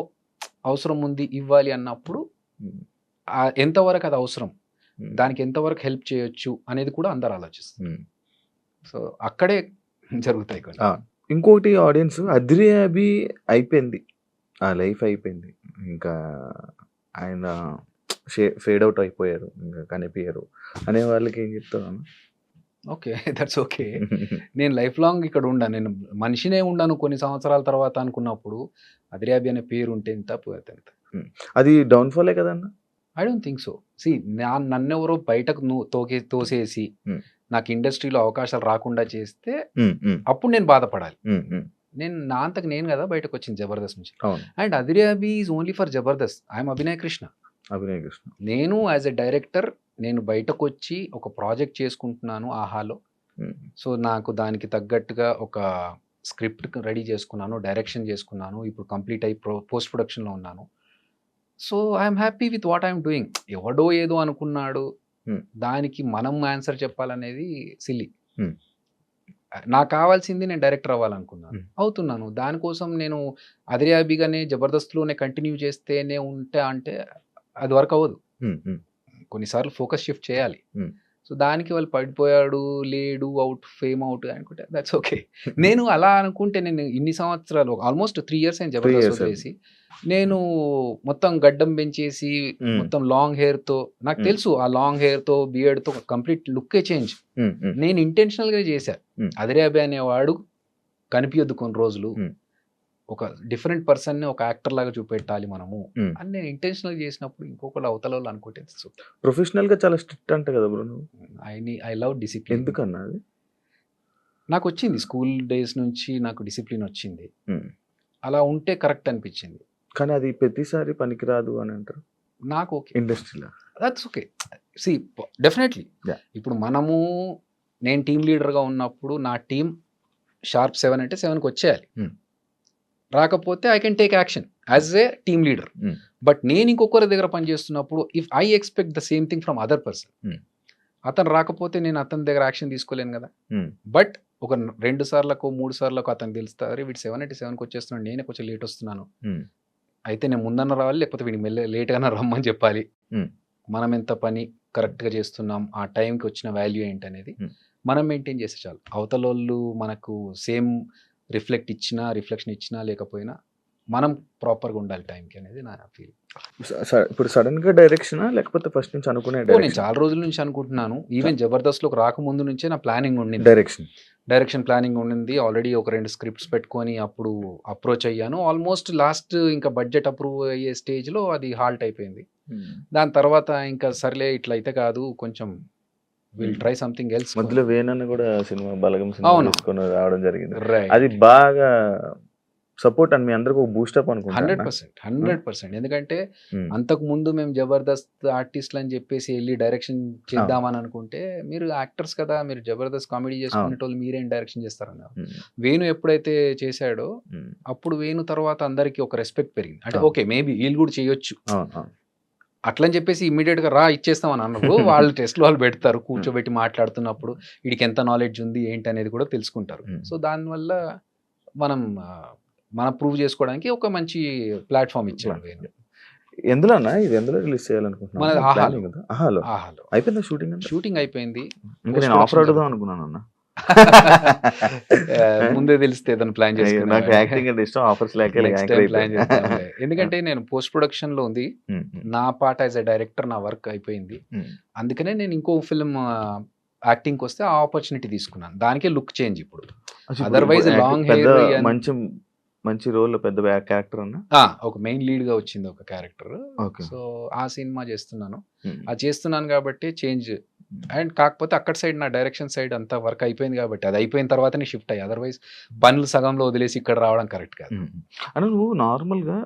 అవసరం ఉంది ఇవ్వాలి అన్నప్పుడు హ్మ్. ఎంతవరకు అది అవసరం? హ్మ్. దానికి ఎంతవరకు హెల్ప్ చేయొచ్చు అనేది కూడా అందరూ ఆలోచిస్తారు. హ్మ్. సో, అక్కడే జరుగుతాయి కొన్ని. ఆ! ఇంకోటి ఆడియన్స్ 'అద్రి అభి' అయిపోయింది. ఆ లైఫ్ అయిపోయింది. ఇంకా ఆయన ఫేడ్ ఔట్ అయిపోయారు. ఇంక కనిపియరు అనే వాళ్ళకి ఏం చెప్తావన్న? ఓకే. That's okay. నేను లైఫ్ లాంగ్ ఇక్కడ ఉండను. నేను మనిషినే ఉండను కొన్ని సంవత్సరాల తర్వాత అనుకున్నప్పుడు 'అదిరాబి' అనే పేరు ఉంటే ఎంత పోతే ఎంత. హ్మ్. అది డౌన్‌ఫాలే కదన్న? I don't think so. See నన్నెవరో బయటకు తోసేసి హ్మ్. నాకు ఇండస్ట్రీలో అవకాశాలు రాకుండా చేస్తే హ్మ్. హ్మ్. అప్పుడు నేను బాధపడాలి. హ్మ్. హ్మ్. నేను నా అంతకు నేను గదా బయటకొచ్చింది 'జబర్దస్త్' నుంచి. అవును. అండ్ 'అదిరాబి' is only for 'Jabardasth.' I am Abhinay Krishna. Abhinay Krishna. నేను యాస్ ఎ డైరెక్టర్ నేను బయటకొచ్చి ఒక ప్రాజెక్ట్ చేసుకుంటున్నాను 'ఆహాలో.' హ్మ్. సో, నాకు దానికి తగ్గట్టుగా ఒక స్క్రిప్ట్ రెడీ చేసుకున్నాను. డైరెక్షన్ చేసుకున్నాను. ఇప్పుడు కంప్లీట్ అయ్యి పోస్ట్ ప్రొడక్షన్‌లో ఉన్నాను. So, I am happy with what I am doing. ఎవడో ఏదో అనుకున్నాడు. హ్మ్. దానికి మనం ఆన్సర్ చెప్పాలనేది సిల్లీ. హ్మ్. నాకు కావాల్సింది నేను డైరెక్టర్ అవ్వాలనుకున్నాను. హ్మ్. అవుతున్నాను. దానికోసం నేను అదిరాబిగానే 'జబర్దస్త్‌లోనే' కంటిన్యూ చేస్తేనే ఉంటా అంటే అది వర్క్ అవ్వదు. హ్మ్. హ్మ్. కొన్నిసార్లు ఫోకస్ షిఫ్ట్ చేయాలి. హ్మ్. సో దానికి వాళ్ళు పడిపోయాడు, లేడు, అవుట్, ఫేమ్ అవుట్ అనుకుంటే దట్స్ ఓకే. నేను అలా అనుకుంటే నేను ఇన్ని సంవత్సరాలు ఆల్మోస్ట్ 3 ఇయర్స్ అయింది 3 జబర్దస్త్ years వదిలేసి. నేను మొత్తం గడ్డం పెంచేసి హ్మ్. మొత్తం లాంగ్ హెయిర్‌తో నాకు హ్మ్. తెలుసు ఆ లాంగ్ హెయిర్‌తో, బియర్డ్‌తో కంప్లీట్ లుక్కే చేంజ్. హ్మ్. హ్మ్. నేను ఇంటెన్షనల్‌గా చేశా. హ్మ్. అదిరే అనేవాడు కనిపియొద్దు కొన్ని రోజులు. హ్మ్. ఒక డిఫరెంట్ పర్సన్‌ని ఒక యాక్టర్ లాగా చూపెట్టాలి మనము హ్మ్. అని నేను ఇంటెన్షనల్‌గా చేసినప్పుడు ఇంకొకళ్ళు అవతలోళ్ళు అనుకుంటే ప్రొఫెషనల్‌గా చాలా స్ట్రిక్ట్ అంట కదా బ్రో నువ్వు? I love discipline. ఎందుకన్నా అది? నాకొచ్చింది స్కూల్ డేస్ నుంచి నాకు డిసిప్లిన్ వచ్చింది. హ్మ్. అలా ఉంటే కరెక్ట్ అనిపించింది. కానీ అది ప్రతిసారి పనికిరాదు అని అంటారు నాకు ఓకే. ఇండస్ట్రీలో. That's okay. See definitely. Yeah! ఇప్పుడు నేను టీమ్ లీడర్‌గా ఉన్నప్పుడు నా టీమ్ షార్ప్ 7 అంటే 7కి వచ్చేయాలి. హ్మ్. రాకపోతే I can take action as a team leader. హ్మ్. బట్ నేను ఇంకొకరి దగ్గర పనిచేస్తున్నప్పుడు if I expect the same thing from other person. హ్మ్. అతను రాకపోతే నేను అతని దగ్గర యాక్షన్ తీసుకోలేను కదా! హ్మ్. బట్ ఒక 2 సార్లకో, 3 సార్లకో అతనికి తెలుస్తా అరే వీడు 7 అంటే 7కి వచ్చేస్తున్నాడు. నేనే కొంచెం లేట్ వస్తున్నాను. హ్మ్. అయితే నేను ముందన్న రావాలి లేకపోతే వీడికి లేట్‌గానే రమ్మని చెప్పాలి. హ్మ్. మనం ఎంత పని కరెక్ట్‌గా చేస్తున్నాం. ఆ టైంకి వచ్చిన వాల్యూ ఏంటనేది హ్మ్. మనం మెయింటైన్ చేస్తే చాలు. అవతలోళ్ళు మనకు సేమ్ రిఫ్లెక్షన్ ఇచ్చినా లేకపోయినా మనం ప్రాపర్‌గా ఉండాలి టైంకి అనేది నా ఫీల్. ఇప్పుడు సడెన్‌గా డైరెక్షనా? లేకపోతే ఫస్ట్ నుంచి అనుకునే నేను డైరెక్షన్? చాలా రోజుల నుంచి అనుకుంటున్నాను. ఈవెన్ జబర్దస్త్‌లోకి రాకముందు నుంచే నా ప్లానింగ్ ఉండింది. డైరెక్షన్. డైరెక్షన్ ప్లానింగ్ ఉండింది. ఆల్రెడీ ఒక 2 స్క్రిప్ట్స్ పెట్టుకొని అప్పుడు అప్రోచ్ అయ్యాను. ఆల్మోస్ట్ లాస్ట్ ఇంకా బడ్జెట్ అప్రూవ్ అయ్యే స్టేజ్‌లో అది హాల్ట్ అయిపోయింది. హ్మ్. దాని తర్వాత ఇంకా సర్లే ఇట్లయితే కాదు కొంచెం విల్ హ్మ్. Try something else. మధ్యలో వేణన్న కూడా సినిమా 'బలగం' సినిమా అవును. తీసుకొని రావడం జరిగింది. రైట్. అది బాగా సపోర్ట్ అని మీ అందరికి ఒక బూస్టప్ అనుకుంటా అన్న. 100%. 100%. ఎందుకంటే హ్మ్. అంతకుముందు మేము జబర్దస్త్ ఆర్టిస్ట్‌లని జెప్పేసి ఎళ్లి డైరెక్షన్ చేద్దామని అనుకుంటే, మీరు యాక్టర్స్ కదా! మీరు జబర్దస్త్ కామెడీ అవును. చేసుకునేటోళ్ళు మీరేం డైరెక్షన్ చేస్తారన్నారు. హ్మ్. వేణు ఎప్పుడైతే చేశాడో, హ్మ్. అప్పుడు వేణు తర్వాత అందరికి ఒక రెస్పెక్ట్ పెరిగింది. అంటే అవును. ఓకే. మేబీ ఈళ్ళు గూడా చేయొచ్చు. అవును. అవును. అట్లని చెప్పేసి ఇమ్మీడియేట్‌గా రా ఇచ్చేస్తాం అని అనరు. వాళ్ళు టెస్ట్‌లు వాళ్ళు పెడతారు. కూర్చోబెట్టి మాట్లాడుతున్నప్పుడు వీడికి ఎంత నాలెడ్జ్ ఉంది ఏంటి అనేది కూడా తెలుసుకుంటారు. హ్మ్. సో దానివల్ల మనం మనం ప్రూవ్ చేసుకోవడానికి ఒక మంచి ప్లాట్‌ఫార్మ్ ఇచ్చాడు వేణు. ఎందులో అన్న? ఇది ఎందులో రిలీజ్ చేయాలనుకుంటున్నావు? మనది ఆహాలో. ప్లానింగ్ ఉందా? ఆహాలో. ఆహాలో. అయిపోయిందా షూటింగ్ అంతా? షూటింగ్ అయిపోయింది. ఇంకా పోస్ట్ నేను ఆఫర్ ప్రొడక్షన్ అడుగుదాం జరుగుతుంది. అనుకున్నానన్న. ముందే తెలిస్తే ఏదైనా ప్లాన్ అయ్యో! నాకు చేసుకునేవాడిని. యాక్టింగ్ అంటే ఇష్టం. ఆఫర్స్ లేక ఇలా నెక్స్ట్ యాంకర్ టైమ్ ప్లాన్ అయిపోయాను. చేద్దాంలే. ఎందుకంటే నేను పోస్ట్ ప్రొడక్షన్‌లో ఉంది. హ్మ్. హ్మ్. నా పార్ట్ యాస్ ఎ డైరెక్టర్ నా వర్క్ అయిపోయింది. హ్మ్. అందుకనే నేను ఇంకో ఫిల్మ్ యాక్టింగ్‌కొస్తే ఆ ఆపర్చునిటీ తీసుకున్నాను. దానికే లుక్ చేంజ్ ఇప్పుడు. ఇప్పుడు అదర్‌వైజ్ యాక్టింగ్ లాంగ్ పెద్ద హెయిర్ ఇయన్ మంచి రోల్‌లో పెద్ద క్యారెక్టర్ అన్న? ఒక మెయిన్ లీడ్‌గా వచ్చింది ఒక క్యారెక్టర్. ఓకే. సో, ఆ సినిమా చేస్తున్నాను. హ్మ్. అది చేస్తున్నాను కాబట్టి చేంజ్. అండ్ కాకపోతే అక్కడ సైడ్ నా డైరెక్షన్ సైడ్ అంతా వర్క్ అయిపోయింది కాబట్టి అది అయిపోయిన తర్వాతనే షిఫ్ట్ అయ్యా. అదర్‌వైజ్ పనులు సగంలో వదిలేసి ఇక్కడ రావడం కరెక్ట్ కాదు. హ్మ్. అన్న నువ్వు నార్మల్‌గా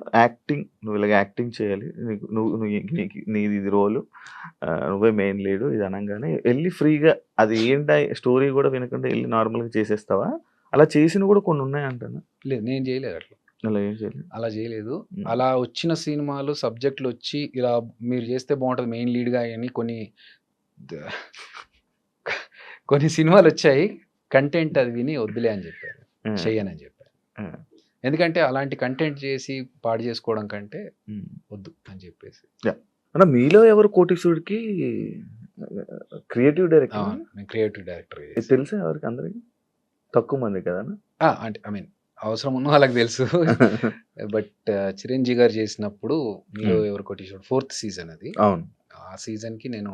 నువ్వు ఇలాగ యాక్టింగ్ చేయాలి. నీకు నువ్వు నువ్వు నీది ఇది రోలు. నువ్వే మెయిన్ లీడు ఇది అనంగానే ఎళ్లి ఫ్రీగా అది స్టోరీ కూడా వినకుండా ఎళ్లి నార్మల్‌గా చేసేస్తావా? అలా చేసినవి కూడా కొన్ని ఉన్నాయంటన్నా? లేదు నేను చేయలేదు అట్లా. అలా ఏం చేయలేదు. అలా చేయలేదు. హ్మ్. అలా వచ్చిన సినిమాలు సబ్జెక్ట్‌లొచ్చి ఇలా మీరు చేస్తే బావుంటది మెయిన్ లీడ్‌గా అని ద కొన్ని సినిమాలొచ్చాయి. కంటెంట్ అది విని వద్దులే అని చెప్పారు. హ్మ్. చెయ్యనని చెప్పాను. హ్మ్. ఎందుకంటే అలాంటి కంటెంట్ చేసి పాడు చేసుకోవడం కంటే హ్మ్. వద్దు అని చెప్పేసి. యాహ్! అన్న మీలో ఎవరు కోటీశ్వరుడికి క్రియేటివ్ డైరెక్టరా? అవును. నేను క్రియేటివ్ డైరెక్టర్‌గా ఇది చేశాను. తెలుసా ఎవరికి అందరికి? తక్కువ మంది కదన్నా? అంటే ఐ మీన్ అవసరం ఉన్న వాళ్ళకి తెలుసు. బట్ చిరంజీవి గారు చేసినప్పుడు మీలో హ్మ్. ఎవరు కోటీశ్వరుడు 4థ్ సీజన్ అది. అవును. ఆ సీజన్‌కి నేను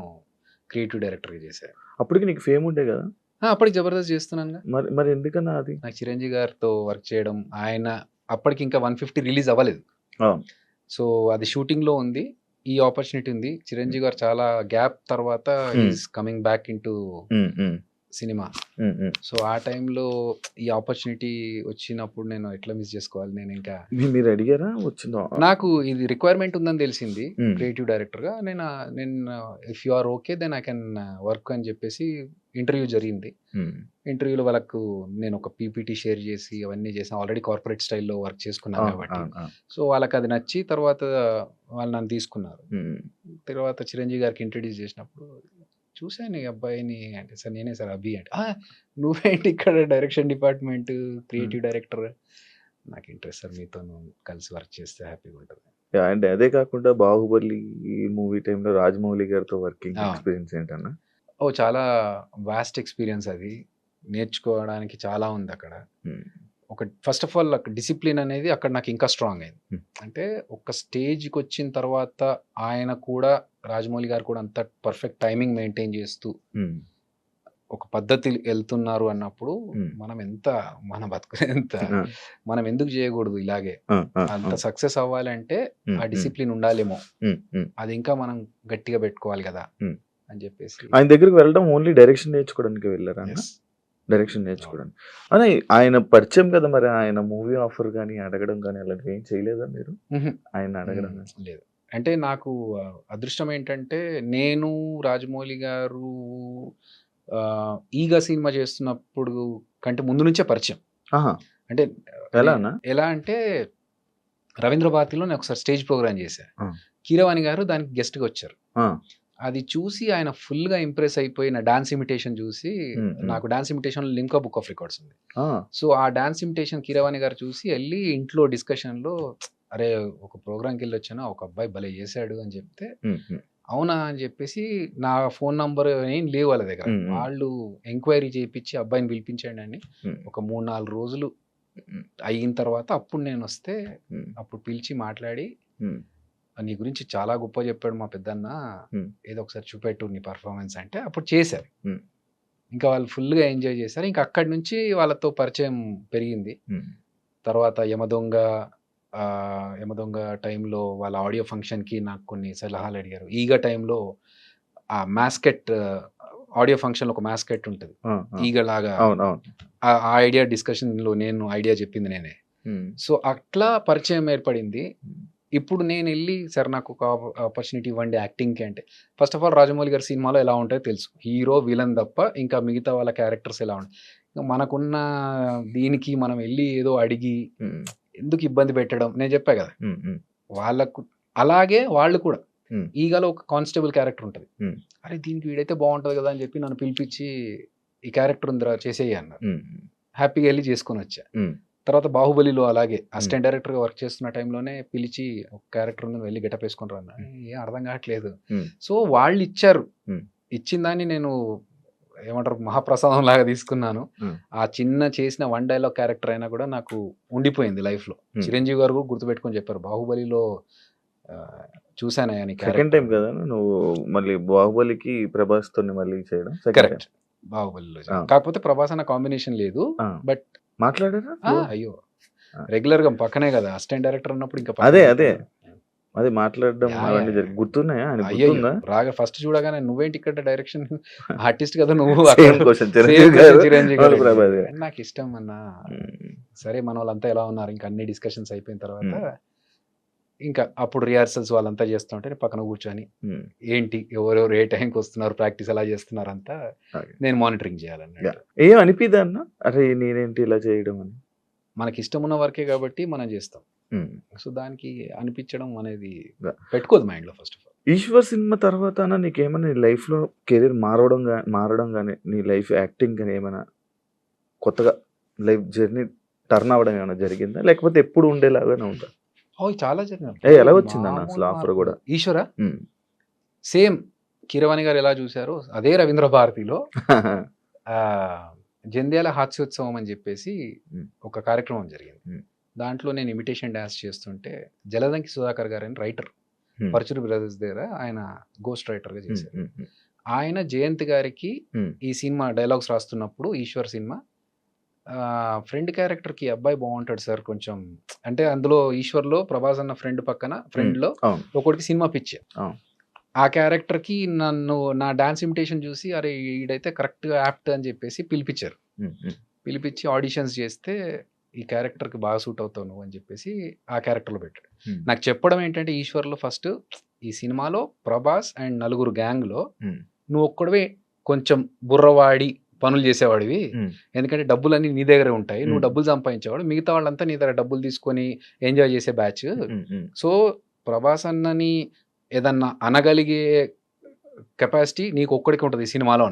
క్రియేటివ్ డైరెక్టర్‌గా చేశా. అప్పటికి నీకు ఫేమ్ ఉండే గదా! అప్పటికి జబర్దస్త్ చేస్తున్నానుగా. మరి మరి ఎందుకన్నా అది? నాకు చిరంజీవి గారితో వర్క్ చేయడం, ఆయన అప్పటికి ఇంకా 150 రిలీజ్ అవ్వలేదు. అవును. సో, అది షూటింగ్‌లో ఉంది. ఈ ఆపర్చునిటీ ఉంది. చిరంజీవి గారు చాలా గ్యాప్ తర్వాత హ్మ్. ఈస్ కమింగ్ బ్యాక్ ఇంటూ హ్మ్. హ్మ్. సినిమా. హ్మ్. హ్మ్. సో, ఆ టైంలో ఈ ఆపర్చునిటీ వచ్చినప్పుడు నేను ఎట్లా మిస్ చేసుకోవాలి? నేనింకా మీరు అడిగారా? వచ్చిందా? నాకు ఇది రిక్వైర్మెంట్ ఉందని తెలిసింది. హ్మ్. క్రియేటివ్ డైరెక్టర్‌గా. నేను if you are okay then I can work అని చెప్పేసి ఇంటర్వ్యూ జరిగింది. హ్మ్. ఇంటర్వ్యూలో వాళ్ళకు నేను ఒక పీపీటీ షేర్ చేసి అవన్నీ చేసాను. ఆల్రెడీ కార్పొరేట్ స్టైల్‌లో వర్క్ చేసుకున్నాను అవును. కాబట్టి. అవును. అవును. సో, వాళ్ళకది నచ్చి తర్వాత వాళ్ళు నన్ను తీసుకున్నారు. హ్మ్. తర్వాత చిరంజీవి గారికి ఇంట్రొడ్యూస్ చేసినప్పుడు చూసాను ఈ అబ్బాయిని అంటే, "సార్ నేనే సార్ అభి" అంటే, నువ్వేంటి ఇక్కడ డైరెక్షన్ డిపార్ట్‌మెంట్ హ్మ్. Creative director. నాకు ఇంట్రెస్ట్ సార్ మీతోను కలిసి వర్క్ చేస్తే హ్యాపీగా ఉంటది. యాహ్! అదే కాకుండా 'బాహుబలి' మూవీ టైమ్‌లో రాజమౌళి గారితో వర్కింగ్ అవును. ఎక్స్‌పీరియన్స్ ఏంటన్నా? ఓ చాలా వాస్ట్ ఎక్స్పీరియన్స్ అది. నేర్చుకోవడానికి చాలా ఉంది అక్కడ. ఒక ఫస్ట్ ఆఫ్ ఆల్ డిసిప్లిన్ అనేది అక్కడ నాకు ఇంకా స్ట్రాంగ్ అయింది. అంటే ఒక స్టేజ్కి వచ్చిన తర్వాత ఆయన కూడా రాజమౌళి గారు కూడా అంత పర్ఫెక్ట్ టైమింగ్ మెయింటైన్ చేస్తూ ఒక పద్ధతి వెళ్తున్నారు అన్నప్పుడు మనం ఎంత మన బతుకు ఎంత మనం ఎందుకు చేయకూడదు ఇలాగే అంత సక్సెస్ అవ్వాలంటే ఆ డిసిప్లిన్ ఉండాలేమో, అది ఇంకా మనం గట్టిగా పెట్టుకోవాలి కదా అని చెప్పేసి. ఆయన దగ్గరికి వెళ్ళడం ఓన్లీ డైరెక్షన్ నేర్చుకోవడానికి వెళ్ళారా? డైరెక్షన్ నేర్చుకోవడానికి. అదే ఆయన పరిచయం కదా, మరి ఆయన మూవీ ఆఫర్ కానీ అడగడం కానీ అలాంటివి ఏం చేయలేదా మీరు? ఆయన అడగడం లేదు. అంటే నాకు అదృష్టం ఏంటంటే నేను రాజమౌళి గారు ఈగ సినిమా చేస్తున్నప్పుడు కంటే ముందు నుంచే పరిచయం. అంటే ఎలా అంటే రవీంద్ర భారతిలో నేను ఒకసారి స్టేజ్ ప్రోగ్రామ్ చేశా. కీరవాణి గారు దానికి గెస్ట్ గా వచ్చారు. అది చూసి ఆయన ఫుల్ గా ఇంప్రెస్ అయిపోయి నా డాన్స్ ఇమిటేషన్ చూసి, నాకు dance imitation Limca book of records ఉంది. సో ఆ డాన్స్ ఇమిటేషన్ కీరవాణి గారు చూసి వెళ్ళి ఇంట్లో డిస్కషన్ లో, అరే ఒక ప్రోగ్రామ్కి వెళ్ళి వచ్చాను, ఒక అబ్బాయి భలే చేశాడు అని చెప్తే, అవునా అని చెప్పేసి నా ఫోన్ నంబర్ ఏం లేవు వాళ్ళ దగ్గర. వాళ్ళు ఎంక్వైరీ చేయించి అబ్బాయిని పిలిపించండి అని ఒక 3-4 రోజులు అయిన తర్వాత అప్పుడు నేను వస్తే అప్పుడు పిలిచి మాట్లాడి, నీ గురించి చాలా గొప్ప చెప్పాడు మా పెద్దన్న, ఏదో ఒకసారి చూపెట్టు నీ పర్ఫార్మెన్స్ అంటే అప్పుడు చేశారు. ఇంకా వాళ్ళు ఫుల్గా ఎంజాయ్ చేశారు. ఇంకా అక్కడి నుంచి వాళ్ళతో పరిచయం పెరిగింది. తర్వాత యమదొంగ టైంలో వాళ్ళ ఆడియో ఫంక్షన్కి నాకు కొన్ని సలహాలు అడిగారు. ఈగ టైంలో ఆ మాస్కెట్ ఆడియో ఫంక్షన్లో ఒక మాస్కెట్ ఉంటుంది ఈగలాగా, ఆ ఐడియా డిస్కషన్లో నేను ఐడియా చెప్పింది నేనే. సో అట్లా పరిచయం ఏర్పడింది. ఇప్పుడు నేను వెళ్ళి సార్ నాకు ఒక ఆపర్చునిటీ ఇవ్వండి యాక్టింగ్కి అంటే, ఫస్ట్ ఆఫ్ ఆల్ రాజమౌళి గారి సినిమాలో ఎలా ఉంటాయో తెలుసు, హీరో విలన్ తప్ప ఇంకా మిగతా వాళ్ళ క్యారెక్టర్స్ ఎలా ఉంటాయి. మనకున్న దీనికి మనం వెళ్ళి ఏదో అడిగి ఎందుకు ఇబ్బంది పెట్టడం, నేను చెప్పా కదా వాళ్ళకు. అలాగే వాళ్ళు కూడా ఈగలో ఒక కానిస్టేబుల్ క్యారెక్టర్ ఉంటుంది, అరే దీనికి వీడైతే బాగుంటుంది కదా అని చెప్పి నన్ను పిలిపించి ఈ క్యారెక్టర్ ఉందిరా చేసేయి అన్నారు. హ్యాపీగా వెళ్ళి చేసుకొని వచ్చా. తర్వాత బాహుబలిలో అలాగే అసిస్టెంట్ డైరెక్టర్గా వర్క్ చేస్తున్న టైంలోనే పిలిచి ఒక క్యారెక్టర్ ఉంది వెళ్ళి గెటప్ వేసుకొని రన్నా, ఏం అర్థం కావట్లేదు. సో వాళ్ళు ఇచ్చారు, ఇచ్చిన దాన్ని నేను ఏమంటారు మహాప్రసాదం లాగా తీసుకున్నాను. ఆ చిన్న చేసిన 1 డైలాగ్ క్యారెక్టర్ అయినా కూడా నాకు ఉండిపోయింది లైఫ్ లో. చిరంజీవి గారు కూడా గుర్తుపెట్టుకొని చెప్పారు, బాహుబలిలో చూసానయ్యా నీ సెకండ్ టైం కదా నువ్వు మళ్ళీ బాహుబలికి ప్రభాస్ తో మళ్ళీ చేయడం. కరెక్ట్, బాహుబలిలో. కాకపోతే ప్రభాస్ అన్న కాంబినేషన్ లేదు, బట్ మాట్లాడారా? అయ్యో రెగ్యులర్ గా పక్కనే కదా అసిస్టెంట్ డైరెక్టర్ ఉన్నప్పుడు ఇంకా అదే మాట్లాడడం అవన్నీ గుర్తున్నాయా? రాగా ఫస్ట్ చూడగానే నువ్వేంటి ఇక్కడ డైరెక్షన్ ఆర్టిస్ట్ కదా నువ్వు, నాకు ఇష్టం అన్నా. సరే మన వాళ్ళంతా ఎలా ఉన్నారు, ఇంకా అన్ని డిస్కషన్స్ అయిపోయిన తర్వాత ఇంకా అప్పుడు రిహార్సల్స్ వాళ్ళంతా చేస్తుంటే పక్కన కూర్చొని ఏంటి ఎవరెవరు ఏ టైంకి వస్తున్నారు, ప్రాక్టీస్ ఎలా చేస్తున్నారు అంతా నేను మానిటరింగ్ చేయాలన్నమాట. ఏం అనిపిదా అన్న, అరే నేనేంటి ఇలా చేయడం అని? మనకి ఇష్టం ఉన్న వర్కే కాబట్టి మనం చేస్తాం. సో దానికి అనిపించడం అనేది పెట్టుకోదు మైండ్ లో. ఫస్ట్ ఆఫ్ ఆల్ ఈశ్వర్ సినిమా తర్వాత నీకేమైనా నీ లైఫ్ లో కెరీర్ మారడం కానీ నీ లైఫ్ యాక్టింగ్ కానీ ఏమైనా కొత్తగా లైఫ్ జర్నీ టర్న్ అవ్వడం ఏమైనా జరిగిందా, లేకపోతే ఎప్పుడు ఉండేలాగానే ఉంటా? చాలా జరిగింది. ఎలా వచ్చిందన్న అసలు ఆఫర్ కూడా? ఈశ్వర సేమ్ కీరవాణి గారు ఎలా చూశారో అదే రవీంద్ర భారతిలో జంధ్యాల హాస్యోత్సవం అని చెప్పేసి ఒక కార్యక్రమం జరిగింది. దాంట్లో నేను ఇమిటేషన్ డాన్స్ చేస్తుంటే జలదంకి సుధాకర్ గారు అని రైటర్, పరచూరి బ్రదర్స్ దగ్గర ఆయన గోస్ట్ రైటర్ గా చేశారు. ఆయన జయంత్ గారికి ఈ సినిమా డైలాగ్స్ రాస్తున్నప్పుడు ఈశ్వర్ సినిమా ఫ్రెండ్ క్యారెక్టర్ కి అబ్బాయి బాగుంటాడు సార్ కొంచెం అంటే, అందులో ఈశ్వర్ లో ప్రభాస్ అన్న ఫ్రెండ్ పక్కన ఫ్రెండ్ లో ఒకటికి సినిమా పిచ్చే, ఆ క్యారెక్టర్ కి నన్ను నా డాన్స్ ఇమిటేషన్ చూసి అరే ఈడైతే కరెక్ట్ గా యాప్ట్ అని చెప్పేసి పిలిపించారు. పిలిపించి ఆడిషన్స్ చేస్తే ఈ క్యారెక్టర్ కి బాగా సూట్ అవుతావు నువ్వు అని చెప్పేసి ఆ క్యారెక్టర్ లో పెట్టాడు. నాకు చెప్పడం ఏంటంటే ఈశ్వర్ లో ఫస్ట్ ఈ సినిమాలో ప్రభాస్ అండ్ నలుగురు గ్యాంగ్ లో నువ్వు ఒక్కడవే కొంచెం బుర్రవాడి పనులు చేసేవాడివి, ఎందుకంటే డబ్బులన్నీ నీ దగ్గరే ఉంటాయి, నువ్వు డబ్బులు సంపాదించేవాడు, మిగతా వాళ్ళంతా నీ దగ్గర డబ్బులు తీసుకొని ఎంజాయ్ చేసే బ్యాచ్. సో ప్రభాస్ అన్నని ఏదన్నా అనగలిగే కెపాసిటీ నీకు ఒక్కడికి ఉంటుంది ఈ సినిమాలో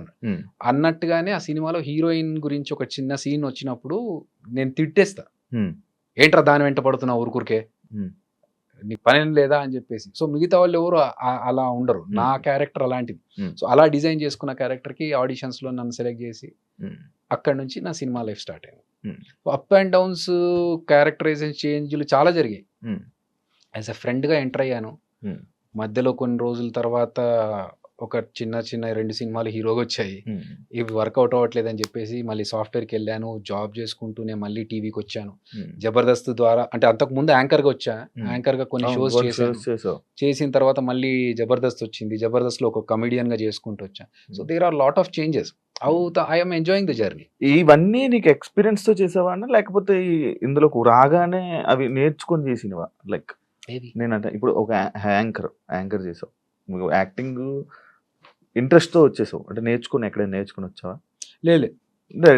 అన్నట్టుగానే ఆ సినిమాలో హీరోయిన్ గురించి ఒక చిన్న సీన్ వచ్చినప్పుడు నేను తిట్టేస్తా, ఏంట్రా దాని వెంట పడుతున్నావు ఊరుకూరికే, నీకు పని లేదా అని చెప్పేసి. సో మిగతా వాళ్ళు ఎవరు అలా ఉండరు. నా క్యారెక్టర్ అలాంటిది. సో అలా డిజైన్ చేసుకున్న క్యారెక్టర్కి ఆడిషన్స్లో నన్ను సెలెక్ట్ చేసి అక్కడ నుంచి నా సినిమా లైఫ్ స్టార్ట్ అయింది. అప్ అండ్ డౌన్స్, క్యారెక్టరైజేషన్ చేంజ్లు చాలా జరిగాయి. యాజ్ ఎ ఫ్రెండ్గా ఎంటర్ అయ్యాను. మధ్యలో కొన్ని రోజుల తర్వాత ఒక చిన్న 2 సినిమాలు హీరోగా వచ్చాయి. ఇవి వర్కౌట్ అవ్వట్లేదని చెప్పేసి మళ్ళీ సాఫ్ట్వేర్కి వెళ్ళాను. జాబ్ చేసుకుంటూనే మళ్ళీ టీవీకి వచ్చాను. జబర్దస్త్ ద్వారా, అంటే అంతకు ముందు యాంకర్గా వచ్చా. యాంకర్గా కొన్ని షోస్ చేశాను. చేసిన తర్వాత మళ్ళీ జబర్దస్త్ వచ్చింది. జబర్దస్త్లో ఒక కమిడియన్గా చేసుకుంటూ వచ్చా. So there are lot of changes. I'm enjoying the journey. ఇవన్నీ నీకు ఎక్స్పీరియన్స్ తో చేసావా లేకపోతే ఇందులోకి రాగానే అవి నేర్చుకొని చేసినవా? లైక్ నేనంటే ఇప్పుడు ఒక యాంకర్ చేసావు, యాక్టింగ్ ఇంట్రెస్ట్ తో వచ్చేసావు అంటే ఎక్కడైనా నేర్చుకుని వచ్చావా? లేదు,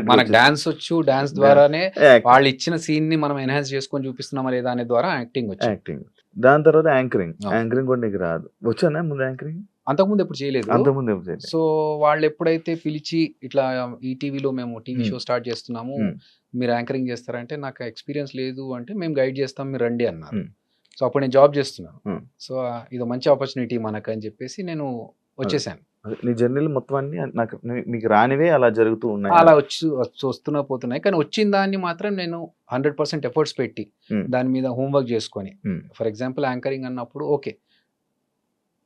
మనకు డాన్స్ వచ్చు. డాన్స్ ద్వారానే వాళ్ళు ఇచ్చిన సీన్ ని మనం ఎన్హాన్స్ చేసుకొని చూపిస్తున్నామా లేదా అనే ద్వారా యాక్టింగ్ వచ్చు. యాక్టింగ్, దాని తర్వాత యాంకరింగ్ కూడా నీకు రాదు. వచ్చానా ముందు యాంకరింగ్? అంతకుముందు ఎప్పుడు చేయలేదు. సో వాళ్ళు ఎప్పుడైతే పిలిచి ఇట్లా ఈ టీవీలో మేము టీవీ షో స్టార్ట్ చేస్తున్నాము, మీరు యాంకరింగ్ చేస్తారంటే నాకు ఎక్స్పీరియన్స్ లేదు అంటే మేము గైడ్ చేస్తాం, మీరు రండి అన్నారు. సో అప్పుడు నేను జాబ్ చేస్తున్నాను. సో ఇది మంచి ఆపర్చునిటీ మనకు అని చెప్పేసి నేను వచ్చేసాను. నీ జర్నీలు మొత్తం అన్ని నాకు నీకు రానివే అలా జరుగుతూ ఉన్నాయి, అలా వస్తున్నా పోతున్నాయి. కానీ వచ్చిన దాన్ని మాత్రం నేను 100% ఎఫర్ట్స్ పెట్టి దాని మీద హోంవర్క్ చేసుకొని, ఫర్ ఎగ్జాంపుల్ యాంకరింగ్ అన్నప్పుడు ఓకే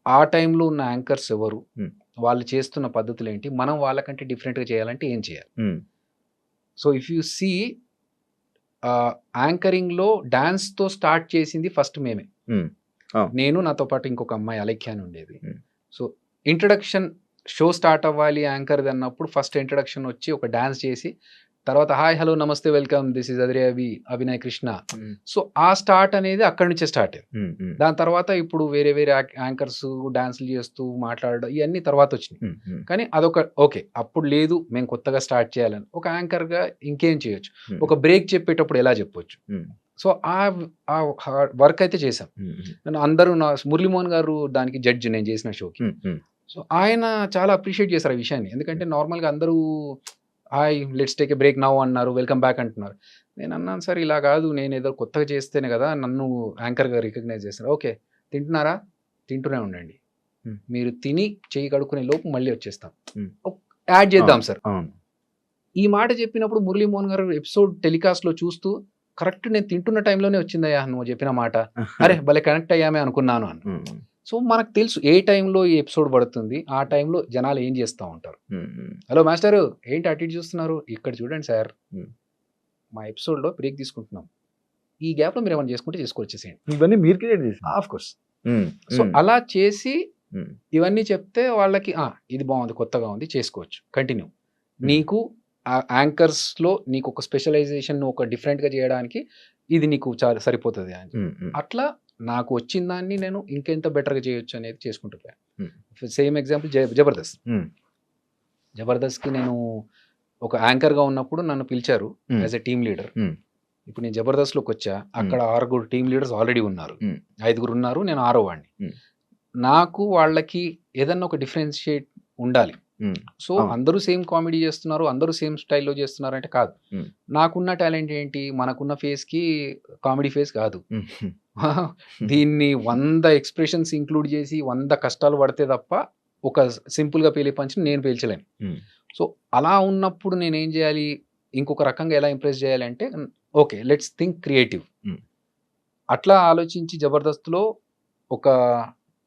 ఆ టైంలో ఉన్న యాంకర్స్ ఎవరు, వాళ్ళు చేస్తున్న పద్ధతులు ఏంటి, మనం వాళ్ళకంటే డిఫరెంట్గా చేయాలంటే ఏం చేయాలి. సో ఇఫ్ యూ సీ యాంకరింగ్లో డాన్స్తో స్టార్ట్ చేసింది ఫస్ట్ మేమే. నేను, నాతో పాటు ఇంకొక అమ్మాయి అలెఖ్య అని ఉండేది. సో ఇంట్రడక్షన్ షో స్టార్ట్ అవ్వాలి యాంకర్ది అన్నప్పుడు ఫస్ట్ ఇంట్రడక్షన్ వచ్చి ఒక డాన్స్ చేసి తర్వాత హాయ్ హలో నమస్తే welcome this is Adhire Abhinay Krishna. So ఆ స్టార్ట్ అనేది అక్కడి నుంచే స్టార్ట్ అయ్యింది. దాని తర్వాత ఇప్పుడు వేరే యాంకర్స్ డాన్స్లు చేస్తూ మాట్లాడడం ఇవన్నీ తర్వాత వచ్చినాయి. కానీ అదొక ఓకే, అప్పుడు లేదు మేము కొత్తగా స్టార్ట్ చేయాలని. ఒక యాంకర్గా ఇంకేం చేయొచ్చు, ఒక బ్రేక్ చెప్పేటప్పుడు ఎలా చెప్పొచ్చు. సో ఆ వర్క్ అయితే చేశాం. నేను అందరూ మురళీమోహన్ గారు దానికి జడ్జి నేను చేసిన షోకి. సో ఆయన చాలా అప్రిషియేట్ చేశారు ఆ విషయాన్ని. ఎందుకంటే నార్మల్గా అందరూ hi let's take a break now అన్నారు, వెల్కమ్ బ్యాక్ అంటున్నారు. నేను అన్నాను సార్ ఇలా కాదు, నేను ఏదో కొత్తగా చేస్తేనే కదా నన్ను యాంకర్గా రికగ్నైజ్ చేస్తారు. ఓకే తింటున్నారా, తింటూనే ఉండండి, మీరు తిని చేయి కడుక్కునే లోపు మళ్ళీ వచ్చేస్తాం, యాడ్ చేద్దాం సార్. ఈ మాట చెప్పినప్పుడు మురళీమోహన్ గారు ఎపిసోడ్ టెలికాస్ట్లో చూస్తూ కరెక్ట్ నేను తింటున్న టైంలోనే వచ్చిందయ్యా నువ్వు చెప్పిన మాట, అరే భలే కనెక్ట్ అయ్యామే అనుకున్నాను అన్న. సో మనకు తెలుసు ఏ టైంలో ఈ ఎపిసోడ్ పడుతుంది, ఆ టైంలో జనాలు ఏం చేస్తూ ఉంటారు. హలో మాస్టర్ ఏంటి అటు చూస్తున్నారు, ఇక్కడ చూడండి సార్ మా ఎపిసోడ్లో బ్రేక్ తీసుకుంటున్నాం, ఈ గ్యాప్లో మీరు ఏమైనా చేసుకుంటే చేసుకొచ్చేసేయండి. ఇవన్నీ మీరు క్రియేట్ చేసి ఆఫ్ కోర్స్. సో అలా చేసి ఇవన్నీ చెప్తే వాళ్ళకి ఇది బాగుంది, కొత్తగా ఉంది, చేసుకోవచ్చు, కంటిన్యూ. నీకు యాంకర్స్లో నీకు ఒక స్పెషలైజేషన్ ఒక డిఫరెంట్గా చేయడానికి ఇది నీకు చాలా సరిపోతుంది అని. అట్లా నాకు వచ్చిన దాన్ని నేను ఇంకెంత బెటర్గా చేయొచ్చు అనేది చేసుకుంటున్నాను. సేమ్ ఎగ్జాంపుల్ జబర్దస్త్కి నేను ఒక యాంకర్గా ఉన్నప్పుడు నన్ను పిలిచారు యాజ్ ఎ టీమ్ లీడర్. ఇప్పుడు నేను జబర్దస్త్లోకి వచ్చా, అక్కడ 6 టీమ్ లీడర్స్ ఆల్రెడీ ఉన్నారు, 5 ఉన్నారు, నేను 6వ వాడిని. నాకు వాళ్ళకి ఏదన్నా ఒక డిఫరెన్షియేట్ ఉండాలి. సో అందరూ సేమ్ కామెడీ చేస్తున్నారు, అందరూ సేమ్ స్టైల్లో చేస్తున్నారు అంటే కాదు. నాకున్న టాలెంట్ ఏంటి, మనకున్న ఫేస్ కి కామెడీ ఫేస్ కాదు. దీన్ని 100 ఎక్స్ప్రెషన్స్ ఇంక్లూడ్ చేసి 100 కష్టాలు పడితే తప్ప ఒక సింపుల్ గా పేలే పంచ్ నేను పేల్చలేను. సో అలా ఉన్నప్పుడు నేను ఏం చేయాలి, ఇంకొక రకంగా ఎలా ఇంప్రెస్ చేయాలి అంటే ఓకే లెట్స్ థింక్ క్రియేటివ్. అట్లా ఆలోచించి జబర్దస్త్లో ఒక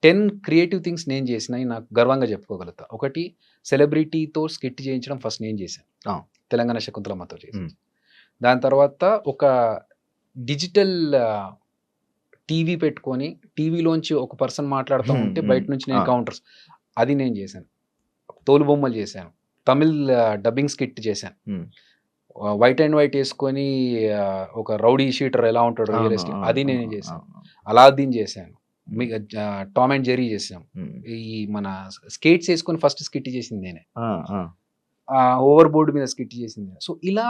10 క్రియేటివ్ థింగ్స్ నేను చేసినాయి నాకు గర్వంగా చెప్పుకోగలుగుతా. ఒకటి సెలబ్రిటీతో స్కిట్ చేయించడం ఫస్ట్ నేను చేశాను, తెలంగాణ శకుంతలమ్మతో చేసి. దాని తర్వాత ఒక డిజిటల్ టీవీ పెట్టుకొని టీవీలోంచి ఒక పర్సన్ మాట్లాడుతూ ఉంటే బయట నుంచి నేను కౌంటర్స్ అది నేను చేశాను. తోలుబొమ్మలు చేశాను, తమిళ్ డబ్బింగ్ స్కిట్ చేశాను, వైట్ అండ్ వైట్ వేసుకొని ఒక రౌడీ షీటర్ ఎలా ఉంటాడు రియల్ ఎస్టేట్ అది నేను చేశాను, అలాద్దీన్ చేశాను, టామ్ అండ్ జెర్రీ చేసాం. ఈ మన స్కేట్స్ వేసుకొని ఫస్ట్ స్కిట్ చేసింది నేనే, ఓవర్ బోర్డు మీద స్కిట్ చేసింది. సో ఇలా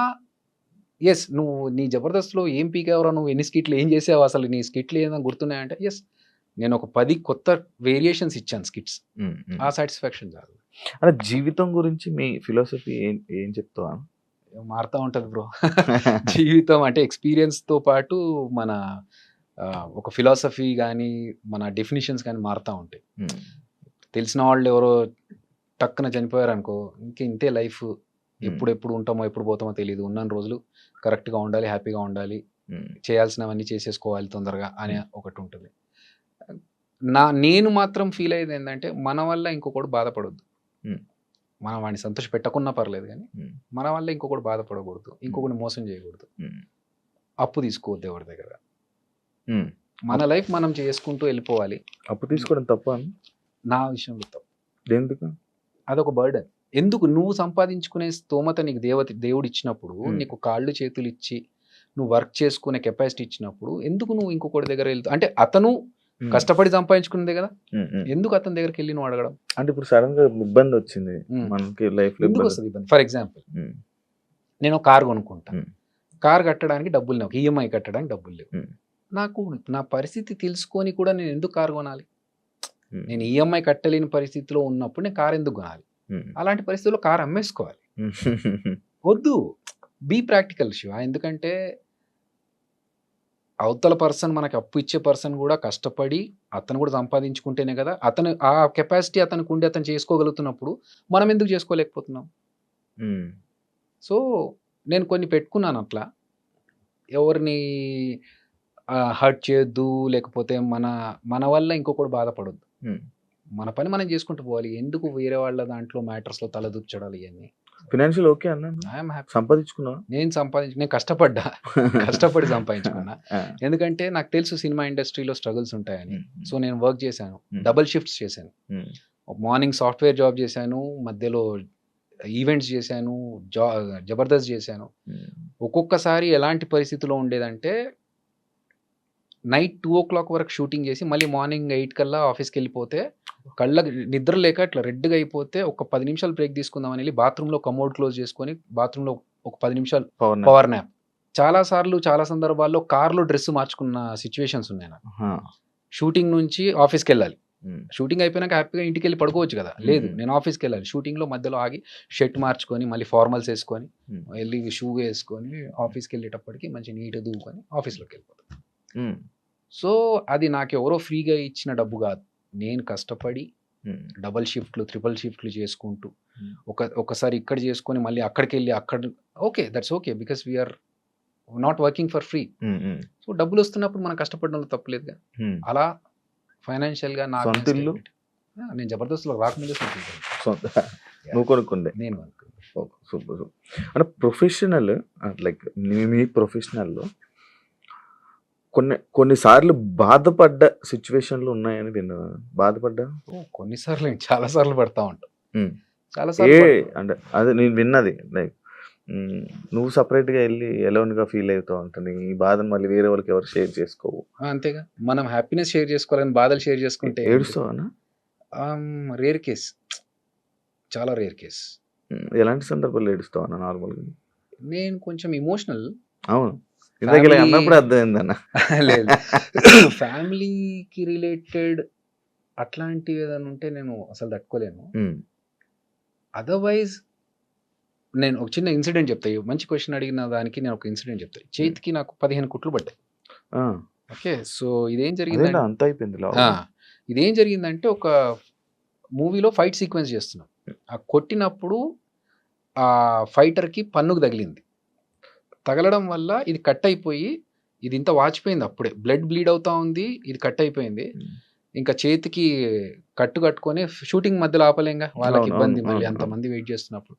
ఎస్ నువ్వు నీ జబర్దస్త్లో ఏం పీకేవరా, నువ్వు ఎన్ని స్కిట్లు ఏం చేసావు, అసలు నీ స్కిట్లు ఏదైనా గుర్తున్నాయంటే ఎస్ నేను ఒక 10 కొత్త వేరియేషన్స్ ఇచ్చాను స్కిట్స్. ఆ సాటిస్ఫాక్షన్ చాలు. అంటే జీవితం గురించి మీ ఫిలాసఫీ ఏం చెప్తావా? మారుతూ ఉంటుంది బ్రో. జీవితం అంటే ఎక్స్పీరియన్స్తో పాటు మన ఒక ఫిలాసఫీ కానీ మన డెఫినేషన్స్ కానీ మారుతూ ఉంటాయి. ఉమ్, తెలిసిన వాళ్ళు ఎవరో టక్కున చనిపోయారు అనుకో, ఇంతే లైఫ్, ఎప్పుడు ఉంటామో ఎప్పుడు పోతామో తెలియదు, ఉన్న రోజులు కరెక్ట్గా ఉండాలి, హ్యాపీగా ఉండాలి, ఉమ్, చేయాల్సినవన్నీ చేసేసుకోవాలి తొందరగా అనే ఒకటి ఉంటుంది. నేను మాత్రం ఫీల్ అయ్యేది ఏంటంటే మన వల్ల ఇంకొకటి బాధపడొద్దు. ఉమ్, మనం వాడిని సంతోష పెట్టకున్నా పర్లేదు, కానీ ఉమ్, మన వల్ల ఇంకొకటి బాధపడకూడదు, ఇంకొకటి మోసం చేయకూడదు, ఉమ్, అప్పు తీసుకోవద్దు ఎవరి దగ్గర. ఉమ్. మన లైఫ్ మనం చేసుకుంటూ వెళ్ళిపోవాలి. అప్పు తీసుకోవడం తప్ప నా విషయంలో తప్పు. ఎందుకు? అదొక బర్డెన్. ఎందుకు? నువ్వు సంపాదించుకునే స్తోమత నీకు దేవుడు ఇచ్చినప్పుడు, నీకు కాళ్ళు చేతులు ఇచ్చి నువ్వు వర్క్ చేసుకునే కెపాసిటీ ఇచ్చినప్పుడు, ఎందుకు నువ్వు ఇంకొకటి దగ్గర వెళ్తావు? అంటే అతను కష్టపడి సంపాదించుకునేదే కదా, ఎందుకు అతని దగ్గరికి వెళ్ళి నువ్వు అడగడం? అంటే ఇప్పుడు సడన్ గా ఇబ్బంది వచ్చింది మనకి లైఫ్ లో, ఎందుకు వస్తుంది ఇబ్బంది? ఫర్ ఎగ్జాంపుల్, నేను కార్ కొనుక్కుంటా, కార్ కట్టడానికి డబ్బులు లేవు, ఈఎంఐ కట్టడానికి డబ్బులు లేవు. నాకు నా పరిస్థితి తెలుసుకొని కూడా నేను ఎందుకు కార్ కొనాలి? నేను ఈఎంఐ కట్టలేని పరిస్థితిలో ఉన్నప్పుడు నేను కార్ ఎందుకు కొనాలి? అలాంటి పరిస్థితుల్లో కార్ అమ్మేసుకోవాలి. వద్దు, బీ ప్రాక్టికల్ శివ. ఎందుకంటే అవతల పర్సన్, మనకి అప్పు ఇచ్చే పర్సన్ కూడా కష్టపడి అతను కూడా సంపాదించుకుంటేనే కదా, అతను ఆ కెపాసిటీ అతనికి ఉండి అతను చేసుకోగలుగుతున్నప్పుడు మనం ఎందుకు చేసుకోలేకపోతున్నాం? సో నేను కొన్ని పెట్టుకున్నాను అట్లా, ఎవరిని హర్ట్ చేయొద్దు, లేకపోతే మన వల్ల ఇంకొకటి బాధపడొద్దు, మన పని మనం చేసుకుంటూ పోవాలి. ఎందుకు వేరే వాళ్ళ దాంట్లో మ్యాటర్స్లో తలదూర్చడాలి? ఇవన్నీ ఫినాన్షియల్ ఓకే అన్న, ఐఎమ్ హ్యాపీ. సంపాదించుకున్నా, నేను కష్టపడి సంపాదించుకున్నా. ఎందుకంటే నాకు తెలుసు సినిమా ఇండస్ట్రీలో స్ట్రగుల్స్ ఉంటాయని. సో నేను వర్క్ చేశాను, డబుల్ షిఫ్ట్స్ చేశాను. మార్నింగ్ సాఫ్ట్వేర్ జాబ్ చేశాను, మధ్యలో ఈవెంట్స్ చేశాను, జబర్దస్త్ చేశాను. ఒక్కొక్కసారి ఎలాంటి పరిస్థితిలో ఉండేదంటే, నైట్ 2 o'clock వరకు షూటింగ్ చేసి మళ్ళీ మార్నింగ్ 8 కల్లా ఆఫీస్కి వెళ్ళిపోతే, కళ్ళకి నిద్ర లేక ఇట్లా రెడ్గా అయిపోతే ఒక 10 నిమిషాలు బ్రేక్ తీసుకుందామని వెళ్ళి బాత్రూంలో కమోడ్ క్లోజ్ చేసుకొని బాత్రూంలో ఒక 10 నిమిషాలు పవర్ న్యాప్. చాలా సందర్భాల్లో కార్లో డ్రెస్ మార్చుకున్న సిచ్యువేషన్స్ ఉన్నాయి నాకు. షూటింగ్ నుంచి ఆఫీస్కి వెళ్ళాలి, షూటింగ్ అయిపోయినాక హ్యాపీగా ఇంటికి వెళ్ళి పడుకోవచ్చు కదా, లేదు నేను ఆఫీస్కి వెళ్ళాలి. షూటింగ్లో మధ్యలో ఆగి షర్ట్ మార్చుకొని మళ్ళీ ఫార్మల్స్ వేసుకొని వెళ్ళి షూ వేసుకొని ఆఫీస్కి వెళ్ళేటప్పటికి మంచి నీట్గా దూకొని ఆఫీస్లోకి వెళ్ళిపోతాను. సో అది నాకు ఎవరో ఫ్రీగా ఇచ్చిన డబ్బు కాదు, నేను కష్టపడి డబల్ షిఫ్ట్లు, ట్రిపుల్ షిఫ్ట్లు చేసుకుంటూ ఒకసారి ఇక్కడ చేసుకొని మళ్ళీ అక్కడికి వెళ్ళి okay, that's okay, because we're not working for free. So డబ్బులు వస్తున్నప్పుడు మనం కష్టపడడంలో తప్పలేదుగా. అలా ఫైనాన్షియల్గా నాకు నేను జబర్దస్త్లో రాకముందే నువ్వు కొనుక్కుందే, నేను కొనుక్కుంది. సూపర్. అంటే ప్రొఫెషనల్, లైక్ మీ ప్రొఫెషనల్లో కొన్నిసార్లు బాధపడ్డ సిచ్యువేషన్లు ఉన్నాయని నేను బాధపడ్డా. కొన్నిసార్లు చాలా సార్లు పడతా ఉంటాం, చాలా అంటే అదే నేను విన్నది, లైక్ నువ్వు సపరేట్గా వెళ్ళి ఎలోన్గా ఫీల్ అవుతావు ఉంటుంది, ఈ బాధను మళ్ళీ వేరే వాళ్ళకి ఎవరు షేర్ చేసుకోవు. అంతేగా, మనం హ్యాపీనెస్ షేర్ చేసుకోవాలని బాధలు షేర్ చేసుకుంటే ఏడుస్తావా? రేర్ కేస్, చాలా రేర్ కేస్. ఎలాంటి సందర్భాల్లో ఏడుస్తావా నార్మల్గా? నేను కొంచెం ఇమోషనల్. అవును, అన్నప్పుడు అర్థమైందన్న. లేదు, ఫ్యామిలీకి రిలేటెడ్ అట్లాంటివి ఏదైనా ఉంటే నేను అసలు తట్టుకోలేను. అదర్వైజ్ నేను ఒక చిన్న ఇన్సిడెంట్ చెప్తాను. మంచి క్వశ్చన్ అడిగిన దానికి నేను ఒక ఇన్సిడెంట్ చెప్తాను. చేతికి నాకు 15 కుట్లు పడ్డాయి. ఓకే, సో ఇదేం జరిగిందంటే ఒక మూవీలో ఫైట్ సీక్వెన్స్ చేస్తున్నాం. ఆ కొట్టినప్పుడు ఆ ఫైటర్కి పన్నుకు తగిలింది. తగలడం వల్ల ఇది కట్ అయిపోయి ఇది ఇంత వాచిపోయింది, అప్పుడే బ్లడ్ బ్లీడ్ అవుతా ఉంది, ఇది కట్ అయిపోయింది. ఇంకా చేతికి కట్టుకొని షూటింగ్ మధ్యలో ఆపలేంగా, వాళ్ళకి ఇబ్బంది, మళ్ళీ అంతమంది వెయిట్ చేస్తున్నప్పుడు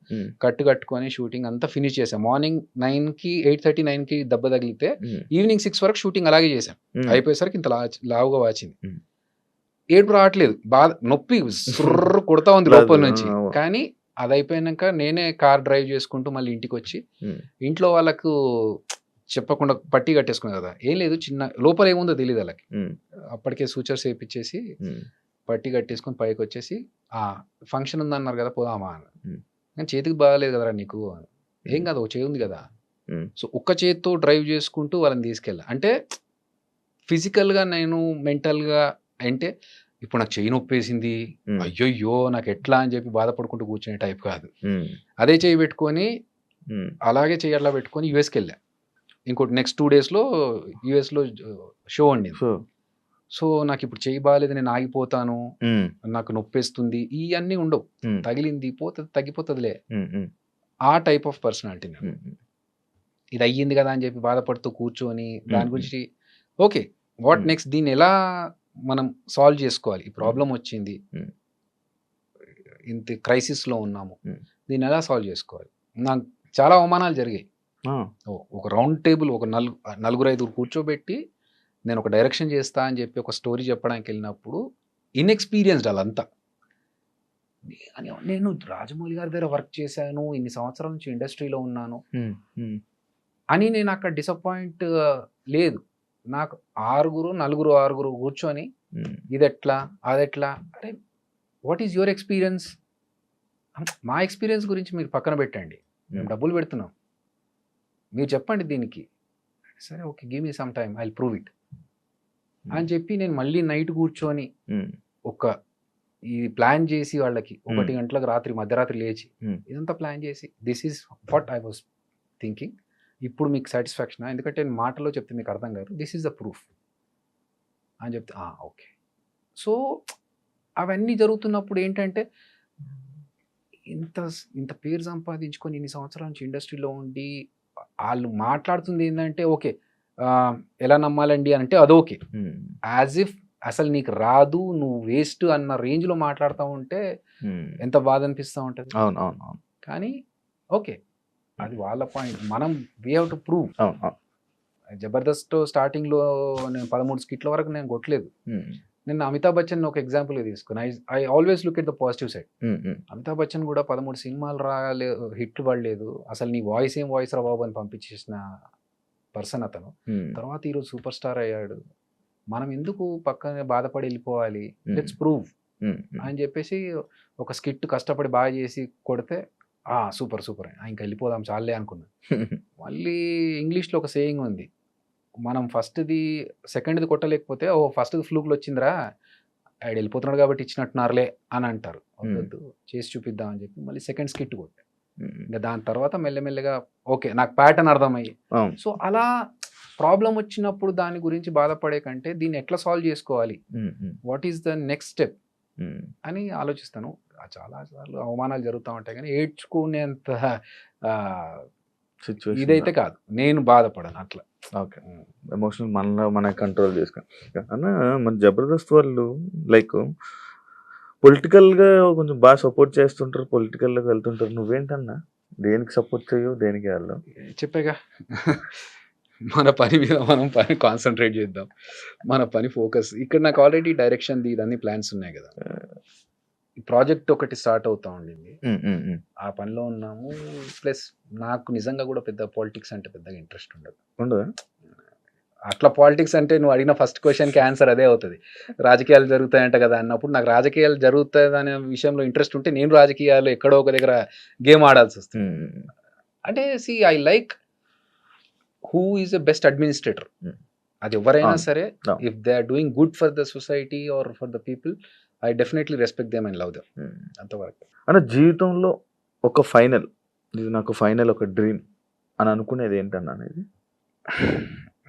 కట్టుకొని షూటింగ్ అంతా ఫినిష్ చేసాం. మార్నింగ్ 9కి 8:30, 9కి దెబ్బ తగిలితే ఈవినింగ్ 6 వరకు షూటింగ్ అలాగే చేసాం. అయిపోయేసరికి ఇంత లావుగా వాచింది. ఏడుపు రావట్లేదు, బాధ, నొప్పి కొడతా ఉంది లోపల నుంచి. కానీ అది అయిపోయినాక నేనే కార్ డ్రైవ్ చేసుకుంటూ మళ్ళీ ఇంటికి వచ్చి ఇంట్లో వాళ్ళకు చెప్పకుండా పట్టి కట్టేసుకున్నా కదా, ఏం లేదు, చిన్న లోపల ఏముందో తెలియదు వాళ్ళకి. అప్పటికే సూచర్స్ వేయించేసి పట్టి కట్టేసుకొని పైకి వచ్చేసి ఫంక్షన్ ఉందన్నారు కదా పోదామా అని. కానీ చేతికి బాగాలేదు కదరా నీకు, ఏం కాదు, ఒక చేయి ఉంది కదా. సో ఒక్క చేతితో డ్రైవ్ చేసుకుంటూ వాళ్ళని తీసుకెళ్ళా. అంటే ఫిజికల్గా నేను మెంటల్గా, అంటే ఇప్పుడు నాకు చెయ్యి నొప్పేసింది, అయ్యో నాకు ఎట్లా అని చెప్పి బాధపడుకుంటూ కూర్చునే టైప్ కాదు. అదే చెయ్యి పెట్టుకొని అలాగే చెయ్యి అట్లా పెట్టుకొని యూఎస్కి వెళ్ళా. ఇంకోటి నెక్స్ట్ 2 డేస్లో యూఎస్లో షో ఉండింది. సో సో నాకు ఇప్పుడు చేయి బాగాలేదు, నేను ఆగిపోతాను, నాకు నొప్పేస్తుంది, ఇవన్నీ ఉండవు. తగిలింది పోతుంది, తగ్గిపోతుందిలే, ఆ టైప్ ఆఫ్ పర్సనాలిటీ నేను. ఇది అయ్యింది కదా అని చెప్పి బాధపడుతూ కూర్చొని దాని గురించి ఓకే వాట్ నెక్స్ట్, దీన్ని ఎలా మనం సాల్వ్ చేసుకోవాలి, ఈ ప్రాబ్లం వచ్చింది, ఇంత క్రైసిస్లో ఉన్నాము, దీన్ని ఎలా సాల్వ్ చేసుకోవాలి. నాకు చాలా అవమానాలు జరిగాయి. ఒక రౌండ్ టేబుల్, ఒక నలుగురు ఐదుగురు కూర్చోబెట్టి నేను ఒక డైరెక్షన్ చేస్తా అని చెప్పి ఒక స్టోరీ చెప్పడానికి వెళ్ళినప్పుడు ఇన్ఎక్స్పీరియన్స్డ్ వాళ్ళంతా. నేను రాజమౌళి గారి దగ్గర వర్క్ చేశాను, ఇన్ని సంవత్సరాల నుంచి ఇండస్ట్రీలో ఉన్నాను అని నేను అక్కడ డిసప్పాయింట్ లేదు. నాకు నలుగురు కూర్చొని ఇది ఎట్లా అదెట్లా, అరే వాట్ ఈజ్ యువర్ ఎక్స్పీరియన్స్, మా ఎక్స్పీరియన్స్ గురించి మీరు పక్కన పెట్టండి, మేము డబ్బులు పెడుతున్నాం, మీరు చెప్పండి దీనికి. సరే okay, give me some time, I will prove it అని చెప్పి నేను మళ్ళీ నైట్ కూర్చొని ఒక ఈ ప్లాన్ చేసి వాళ్ళకి 1 గంటలకు రాత్రి మధ్యరాత్రి లేచి ఇదంతా ప్లాన్ చేసి this is what I was thinking, ఇప్పుడు మీకు సాటిస్ఫాక్షన్, ఎందుకంటే నేను మాటలో చెప్తే మీకు అర్థం కాదు, దిస్ ఈజ్ ద ప్రూఫ్ అని చెప్తే ఓకే. సో అవన్నీ జరుగుతున్నప్పుడు ఏంటంటే ఇంత పేరు సంపాదించుకొని ఇన్ని సంవత్సరాల నుంచి ఇండస్ట్రీలో ఉండి వాళ్ళు మాట్లాడుతుంది ఏంటంటే ఓకే ఎలా నమ్మాలండి అంటే అదోకే, యాజ్ ఇఫ్ అసలు నీకు రాదు, నువ్వు వేస్ట్ అన్న రేంజ్లో మాట్లాడుతూ ఉంటే ఎంత బాధ అనిపిస్తూ ఉంటుంది. కానీ ఓకే, అది వాళ్ళ పాయింట్, మనం we have to prove. Jabardasth స్టార్టింగ్లో నేను 13 స్కిట్ల వరకు నేను కొట్టలేదు. నేను అమితాబ్ బచ్చన్ ఒక ఎగ్జాంపుల్గా తీసుకుని I always look at the positive side. Amitabh Bachchan కూడా 13 సినిమాలు రాలేదు, హిట్లు పడలేదు, అసలు నీ వాయిస్ ఏం వాయిస్ రా బాబు అని పంపించేసిన పర్సన్ అతను. తర్వాత ఈరోజు సూపర్ స్టార్ అయ్యాడు. మనం ఎందుకు పక్కనే బాధపడి వెళ్ళిపోవాలి, లెట్స్ ప్రూవ్ అని చెప్పేసి ఒక స్కిట్ కష్టపడి బాగా చేసి కొడితే సూపర్ ఇంకా వెళ్ళిపోదాం చాలే అనుకున్నా. మళ్ళీ ఇంగ్లీష్లో ఒక సేయింగ్ ఉంది, మనం సెకండ్ది కొట్టలేకపోతే ఫస్ట్ది ఫ్లూక్లో వచ్చిందిరా, ఆయన వెళ్ళిపోతున్నాడు కాబట్టి ఇచ్చినట్టున్నారులే అని అంటారు. వద్దు చేసి చూపిద్దామని చెప్పి మళ్ళీ సెకండ్ స్కిట్ కొట్టే, ఇంకా దాని తర్వాత మెల్లమెల్లగా ఓకే నాకు ప్యాటర్న్ అర్థమయ్యి. సో అలా ప్రాబ్లం వచ్చినప్పుడు దాని గురించి బాధపడే కంటే దీన్ని ఎట్లా సాల్వ్ చేసుకోవాలి, what is the next step అని ఆలోచిస్తాను. చాలా సార్లు అవమానాలు జరుగుతూ ఉంటాయి కానీ ఏడ్చుకునేంత ఇదైతే కాదు, నేను బాధపడను అట్లా. ఓకే, ఎమోషనల్ మన కంట్రోల్ చేసుకో అన్న. మన జబర్దస్త్ వాళ్ళు లైక్ పొలిటికల్గా కొంచెం బాగా సపోర్ట్ చేస్తుంటారు, పొలిటికల్లోకి వెళ్తుంటారు. నువ్వేంటన్నా దేనికి సపోర్ట్ చేయవు, దేనికి వెళ్ళావు? చెప్పాగా, మన పని మీద మనం కాన్సన్ట్రేట్ చేద్దాం, మన పని ఫోకస్. ఇక్కడ నాకు ఆల్రెడీ డైరెక్షన్ ఇదన్నీ ప్లాన్స్ ఉన్నాయి కదా, ఈ ప్రాజెక్ట్ ఒకటి స్టార్ట్ అవుతా ఉండింది, ఆ పనిలో ఉన్నాము. ప్లస్ నాకు నిజంగా కూడా పెద్ద పాలిటిక్స్ అంటే పెద్దగా ఇంట్రెస్ట్ ఉండదు. అట్లా పాలిటిక్స్ అంటే నువ్వు అడిగిన ఫస్ట్ క్వశ్చన్కి ఆన్సర్ అదే అవుతుంది, రాజకీయాలు జరుగుతాయంట కదా అన్నప్పుడు నాకు రాజకీయాలు జరుగుతాయి అనే విషయంలో ఇంట్రెస్ట్ ఉంటే నేను రాజకీయాలు ఎక్కడో ఒక దగ్గర గేమ్ ఆడాల్సి వస్తుంది. అంటే I like who is a best administrator. అది ఎవరైనా సరే, if they are doing good for the society or for the people, I definitely respect them and love them. అంతవరకు. అంటే జీవితంలో ఒక ఫైనల్, ఇది నాకు ఫైనల్ ఒక డ్రీమ్ అని అనుకునేది ఏంటన్నా అనేది?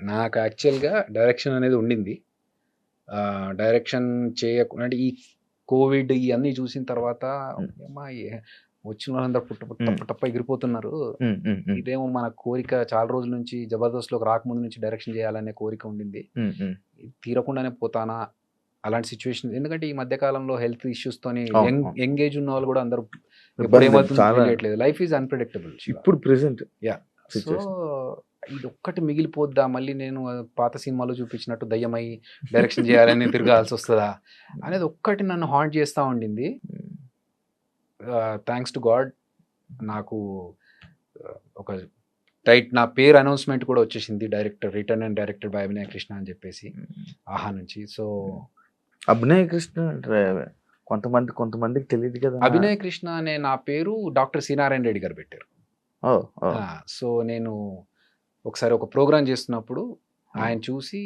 నాకు యాక్చువల్గా డైరెక్షన్ అనేది ఉండింది. డైరెక్షన్ చేయకుండా ఈ కోవిడ్ ఇవన్నీ చూసిన తర్వాత వచ్చిన వాళ్ళందరూ పుట్టప్ప ఎగిరిపోతున్నారు, ఇదేమో మన కోరిక చాలా రోజుల నుంచి జబర్దస్త్లోకి రాకముందు నుంచి డైరెక్షన్ చేయాలనే కోరిక ఉండింది, తీరకుండానే పోతానా అలాంటి సిచ్యువేషన్. ఎందుకంటే ఈ మధ్య కాలంలో హెల్త్ ఇష్యూస్ తోని ఎంగేజ్ ఉన్న వాళ్ళు కూడా అందరూ ఎప్పుడు ఏమవుతుందో తెలియట్లేదు, లైఫ్ ఈజ్ అన్ప్రెడిక్టబుల్ ఇప్పుడు ప్రెసెంట్. సో ఇది ఒక్కటి మిగిలిపోద్దా, మళ్ళీ నేను పాత సినిమాలో చూపించినట్టు దయ్యమై డైరెక్షన్ చేయాలని తిరగాల్సి వస్తుందా అనేది ఒక్కటి నన్ను హాంట్ చేస్తూ ఉండింది. థ్యాంక్స్ టు గాడ్ నాకు ఒక నా పేరు అనౌన్స్మెంట్ కూడా వచ్చేసింది, రిటర్న్ అండ్ డైరెక్టెడ్ బై అభినయ కృష్ణ అని చెప్పేసి ఆహా నుంచి. సో అభినయ కృష్ణ కొంతమందికి తెలియదు కదా, అభినయ కృష్ణ అనే నా పేరు డాక్టర్ సి నారాయణ రెడ్డి గారు పెట్టారు. సో నేను ఒకసారి ఒక ప్రోగ్రామ్ చేస్తున్నప్పుడు ఆయన చూసి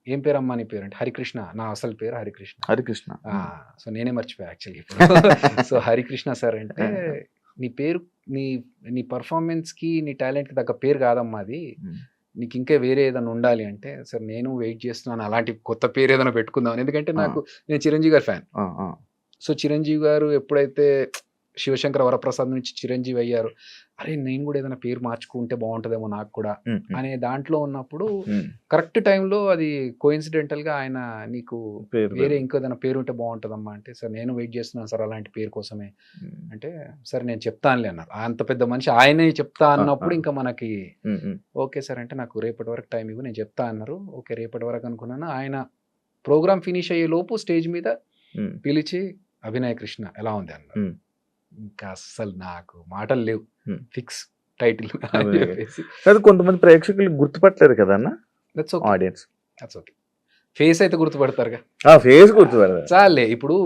ఏం పేరు అమ్మా నీ పేరు అంటే హరికృష్ణ, నా అసలు పేరు హరికృష్ణ. సో నేనే మర్చిపోయా యాక్చువల్లీ ఇప్పుడు. సో హరికృష్ణ సార్ అంటే నీ పేరు నీ నీ పర్ఫార్మెన్స్కి నీ టాలెంట్కి తగ్గ పేరు కాదమ్మా అది, నీకు ఇంకా వేరే ఏదైనా ఉండాలి అంటే, సార్ నేను వెయిట్ చేస్తున్నాను అలాంటి కొత్త పేరు ఏదైనా పెట్టుకుందాం. ఎందుకంటే నేను చిరంజీవి గారి ఫ్యాన్. సో చిరంజీవి గారు ఎప్పుడైతే శివశంకర వరప్రసాద్ నుంచి చిరంజీవి అయ్యారు, అరే నేను కూడా ఏదైనా పేరు మార్చుకుంటే బాగుంటుందేమో నాకు కూడా అనే దాంట్లో ఉన్నప్పుడు కరెక్ట్ టైంలో అది కోఇన్సిడెంటల్గా ఆయన నీకు వేరే ఇంకో ఏదైనా పేరు ఉంటే బాగుంటుందమ్మా అంటే, సార్ నేను వెయిట్ చేస్తున్నాను సార్ అలాంటి పేరు కోసమే అంటే, సరే నేను చెప్తానులే అన్నారు. అంత పెద్ద మనిషి ఆయనే చెప్తా అన్నప్పుడు ఇంకా మనకి ఓకే సార్ అంటే నాకు రేపటి వరకు టైం ఇవ్వు నేను చెప్తా అన్నారు. ఓకే రేపటి వరకు అనుకున్నాను. ఆయన ప్రోగ్రామ్ ఫినిష్ అయ్యే లోపు స్టేజ్ మీద పిలిచి అభినయ కృష్ణ ఎలా ఉంది అన్నారు. ఇంకా అస్సలు నాకు మాటలు లేవు, ఫిక్స్ టైటిల్. అది కొంతమంది ప్రేక్షకులు గుర్తుపట్టలేరు కదా అన్న, ఆడియన్స్. దట్స్ ఓకే, ఫేస్ అయితే గుర్తుపడతారుగా. ఫేస్ గుర్తుపడతారు చాలే. ఇప్పుడు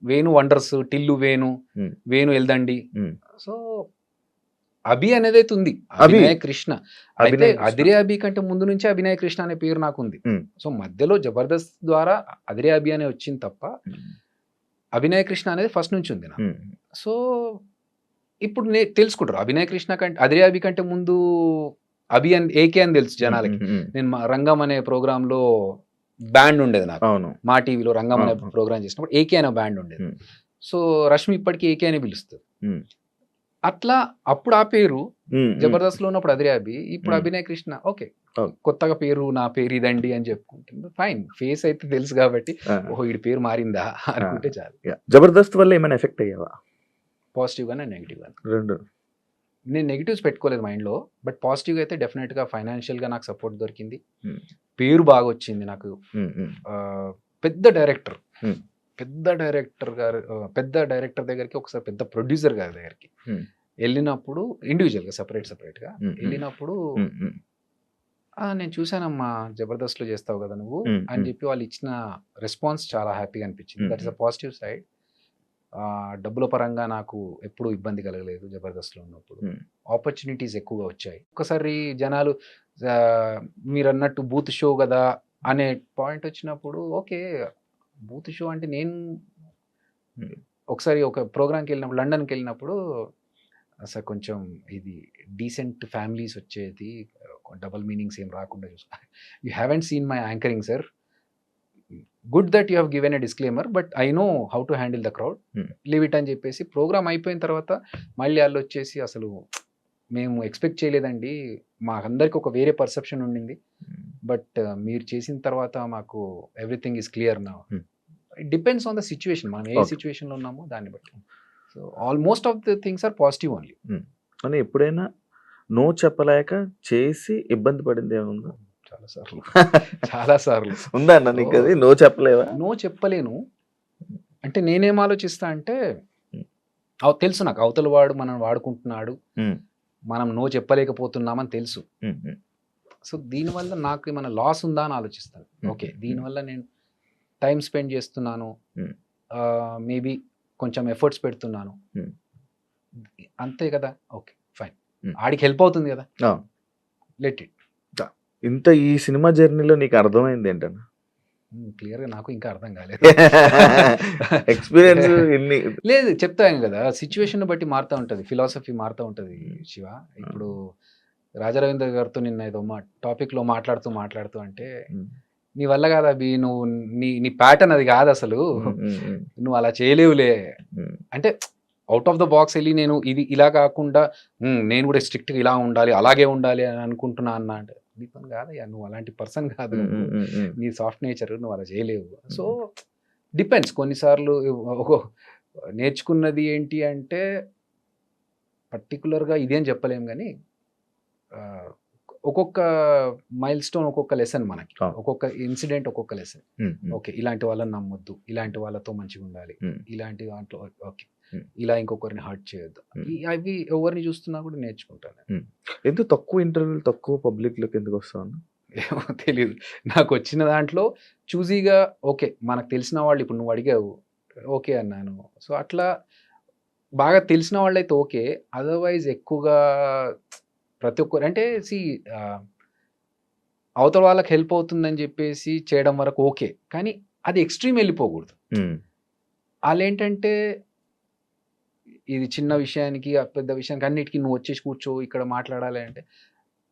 వేణు వండర్స్, టిల్లు వేణు ఎల్దండి. సో అభి అనేది అయితే ఉంది, అభినయ కృష్ణ. అయితే అదిరే అభి కంటే ముందు నుంచే అభినయ కృష్ణ అనే పేరు నాకు ఉంది. సో మధ్యలో జబర్దస్త్ ద్వారా అదిరే అభి అనే వచ్చింది తప్ప అభినయ కృష్ణ అనేది ఫస్ట్ నుంచి ఉంది నాకు. సో ఇప్పుడు తెలుసుకుంటారు అభినయ కృష్ణ కంటే అదిరే అభి కంటే ముందు అభి అని ఏకే అని తెలుసు జనాలకి. నేను రంగం అనే ప్రోగ్రామ్ లో బ్యాండ్ ఉండేది నాకు, మా టీవీలో రంగం అనే ప్రోగ్రామ్ చేసినప్పుడు ఏకే అనే బ్యాండ్ ఉండేది. సో రష్మి ఇప్పటికీ ఏకే అని పిలుస్తుంది. అట్లా అప్పుడు ఆ పేరు జబర్దస్త్ లో ఉన్నప్పుడు అదిరే అభి, ఇప్పుడు అభినయ కృష్ణ. ఓకే కొత్తగా పేరు, నా పేరు ఇదండి అని చెప్పుకుంటుంది, ఫైన్. ఫేస్ అయితే తెలుసు కాబట్టి ఓహో ఈ పేరు మారిందా అనుకుంటే చాలు. జబర్దస్త్ వల్ల ఏమైనా ఎఫెక్ట్ అయ్యావా? పాజిటివ్ గానే నెగిటివ్ గానే. రెండు. నేను నెగిటివ్స్ పెట్టుకోలేదు మైండ్ లో, బట్ పాజిటివ్ అయితే డెఫినెట్ గా ఫైనాన్షియల్ గా నాకు సపోర్ట్ దొరికింది, పేరు బాగా వచ్చింది నాకు. పెద్ద డైరెక్టర్ దగ్గరికి ఒకసారి పెద్ద ప్రొడ్యూసర్ గారి దగ్గరికి వెళ్ళినప్పుడు, ఇండివిజువల్ గా సెపరేట్ గా వెళ్ళినప్పుడు నేను చూసానమ్మా జబర్దస్త్ లో చేస్తావు కదా నువ్వు అని చెప్పి వాళ్ళు ఇచ్చిన రెస్పాన్స్ చాలా హ్యాపీగా అనిపించింది. That is a positive side. డబ్బుల పరంగా నాకు ఎప్పుడూ ఇబ్బంది కలగలేదు జబర్దస్త్ లో ఉన్నప్పుడు. ఆపర్చునిటీస్ ఎక్కువగా వచ్చాయి. ఒకసారి జనాలు మీరు అన్నట్టు బూత్ షో కదా అనే పాయింట్ వచ్చినప్పుడు, ఓకే బూత్ షో అంటే నేను ఒకసారి ఒక ప్రోగ్రామ్కి వెళ్ళినప్పుడు, లండన్కి వెళ్ళినప్పుడు, అసలు కొంచెం ఇది డీసెంట్ ఫ్యామిలీస్ వచ్చేది, డబల్ మీనింగ్స్ ఏం రాకుండా చూసుకో. You haven't seen my anchoring sir, good that you have given a disclaimer, but I know how to handle the crowd, leave it అని చెప్పేసి ప్రోగ్రామ్ అయిపోయిన తర్వాత మళ్ళీ వాళ్ళు వచ్చేసి, అసలు మేము ఎక్స్పెక్ట్ చేయలేదండి, మాకందరికి ఒక వేరే పర్సెప్షన్ ఉండింది, బట్ మీరు చేసిన తర్వాత మాకు everything is clear now. It depends on the situation, మనం ఏ సిచ్యువేషన్లో ఉన్నామో దాన్ని బట్టి. So almost of the things are positive only. అని ఎప్పుడైనా నో చెప్పలేక చేసి ఇబ్బంది పడింది ఏముందా? చాలా సార్లు ఉందా అన్న నీకు అది? నో చెప్పలేవా? నో చెప్పలేను అంటే నేనేం ఆలోచిస్తా అంటే, తెలుసు నాకు అవతల వాడు మనం వాడుకుంటున్నాడు, మనం నో చెప్పలేకపోతున్నామని తెలుసు. సో దీనివల్ల నాకు ఏమైనా లాస్ ఉందా అని ఆలోచిస్తాను. ఓకే దీనివల్ల నేను టైం స్పెండ్ చేస్తున్నాను, మేబీ కొంచెం ఎఫర్ట్స్ పెడుతున్నాను, అంతే కదా, ఓకే ఫైన్, ఆడికి హెల్ప్ అవుతుంది కదా, లెట్ ఇట్. ఇంత ఈ సినిమా జర్నీలో నీకు అర్థమైంది ఏంటన్నా? క్లియర్గా నాకు ఇంకా అర్థం కాలేదు. ఎక్స్పీరియన్స్ లేదు, చెప్తాను కదా, సిచ్యువేషన్ బట్టి మారుతూ ఉంటుంది, ఫిలాసఫీ మారుతూ ఉంటుంది శివ. ఇప్పుడు రాజా రవీంద్ర గారితో నిన్న ఏదో టాపిక్లో మాట్లాడుతూ అంటే, నీ వల్ల కాదు అభి, నువ్వు నీ ప్యాటర్న్ అది కాదు అసలు, నువ్వు అలా చేయలేవులే అంటే, అవుట్ ఆఫ్ ద బాక్స్ వెళ్ళి నేను ఇది ఇలా కాకుండా నేను కూడా స్ట్రిక్ట్గా ఇలా ఉండాలి, అలాగే ఉండాలి అని అనుకుంటున్నా అన్న అంటే, నీ పని కాదయ్యా, నువ్వు అలాంటి పర్సన్ కాదు, నీ సాఫ్ట్ నేచర్, నువ్వు అలా చేయలేవు. So depends. కొన్నిసార్లు నేర్చుకున్నది ఏంటి అంటే, పర్టికులర్గా ఇదేం చెప్పలేం కానీ, ఒక్కొక్క మైల్ స్టోన్ ఒక్కొక్క లెసన్ మనకి, ఒక్కొక్క ఇన్సిడెంట్ ఒక్కొక్క లెసన్. ఓకే ఇలాంటి వాళ్ళని నమ్మొద్దు, ఇలాంటి వాళ్ళతో మంచిగా ఉండాలి, ఇలాంటి దాంట్లో ఓకే ఇలా ఇంకొకరిని హర్ట్ చేయొద్దు, అవి ఎవరిని చూస్తున్నా కూడా నేర్చుకుంటాను. ఎందుకు తక్కువ ఇంటర్వ్యూలు, తక్కువ పబ్లిక్లోకి ఎందుకు వస్తాను ఏమో తెలియదు. నాకు వచ్చిన దాంట్లో చూజీగా ఓకే మనకు తెలిసిన వాళ్ళు, ఇప్పుడు నువ్వు అడిగావు ఓకే అన్నాను. సో అట్లా బాగా తెలిసిన వాళ్ళు అయితే ఓకే, అదర్వైజ్ ఎక్కువగా ప్రతి ఒక్కరు అంటే అవతల వాళ్ళకి హెల్ప్ అవుతుందని చెప్పేసి చేయడం వరకు ఓకే, కానీ అది ఎక్స్ట్రీమ్ వెళ్ళిపోకూడదు. వాళ్ళు ఏంటంటే ఇది చిన్న విషయానికి, ఆ పెద్ద విషయానికి అన్నిటికి నువ్వు వచ్చేసి కూర్చో, ఇక్కడ మాట్లాడాలి అంటే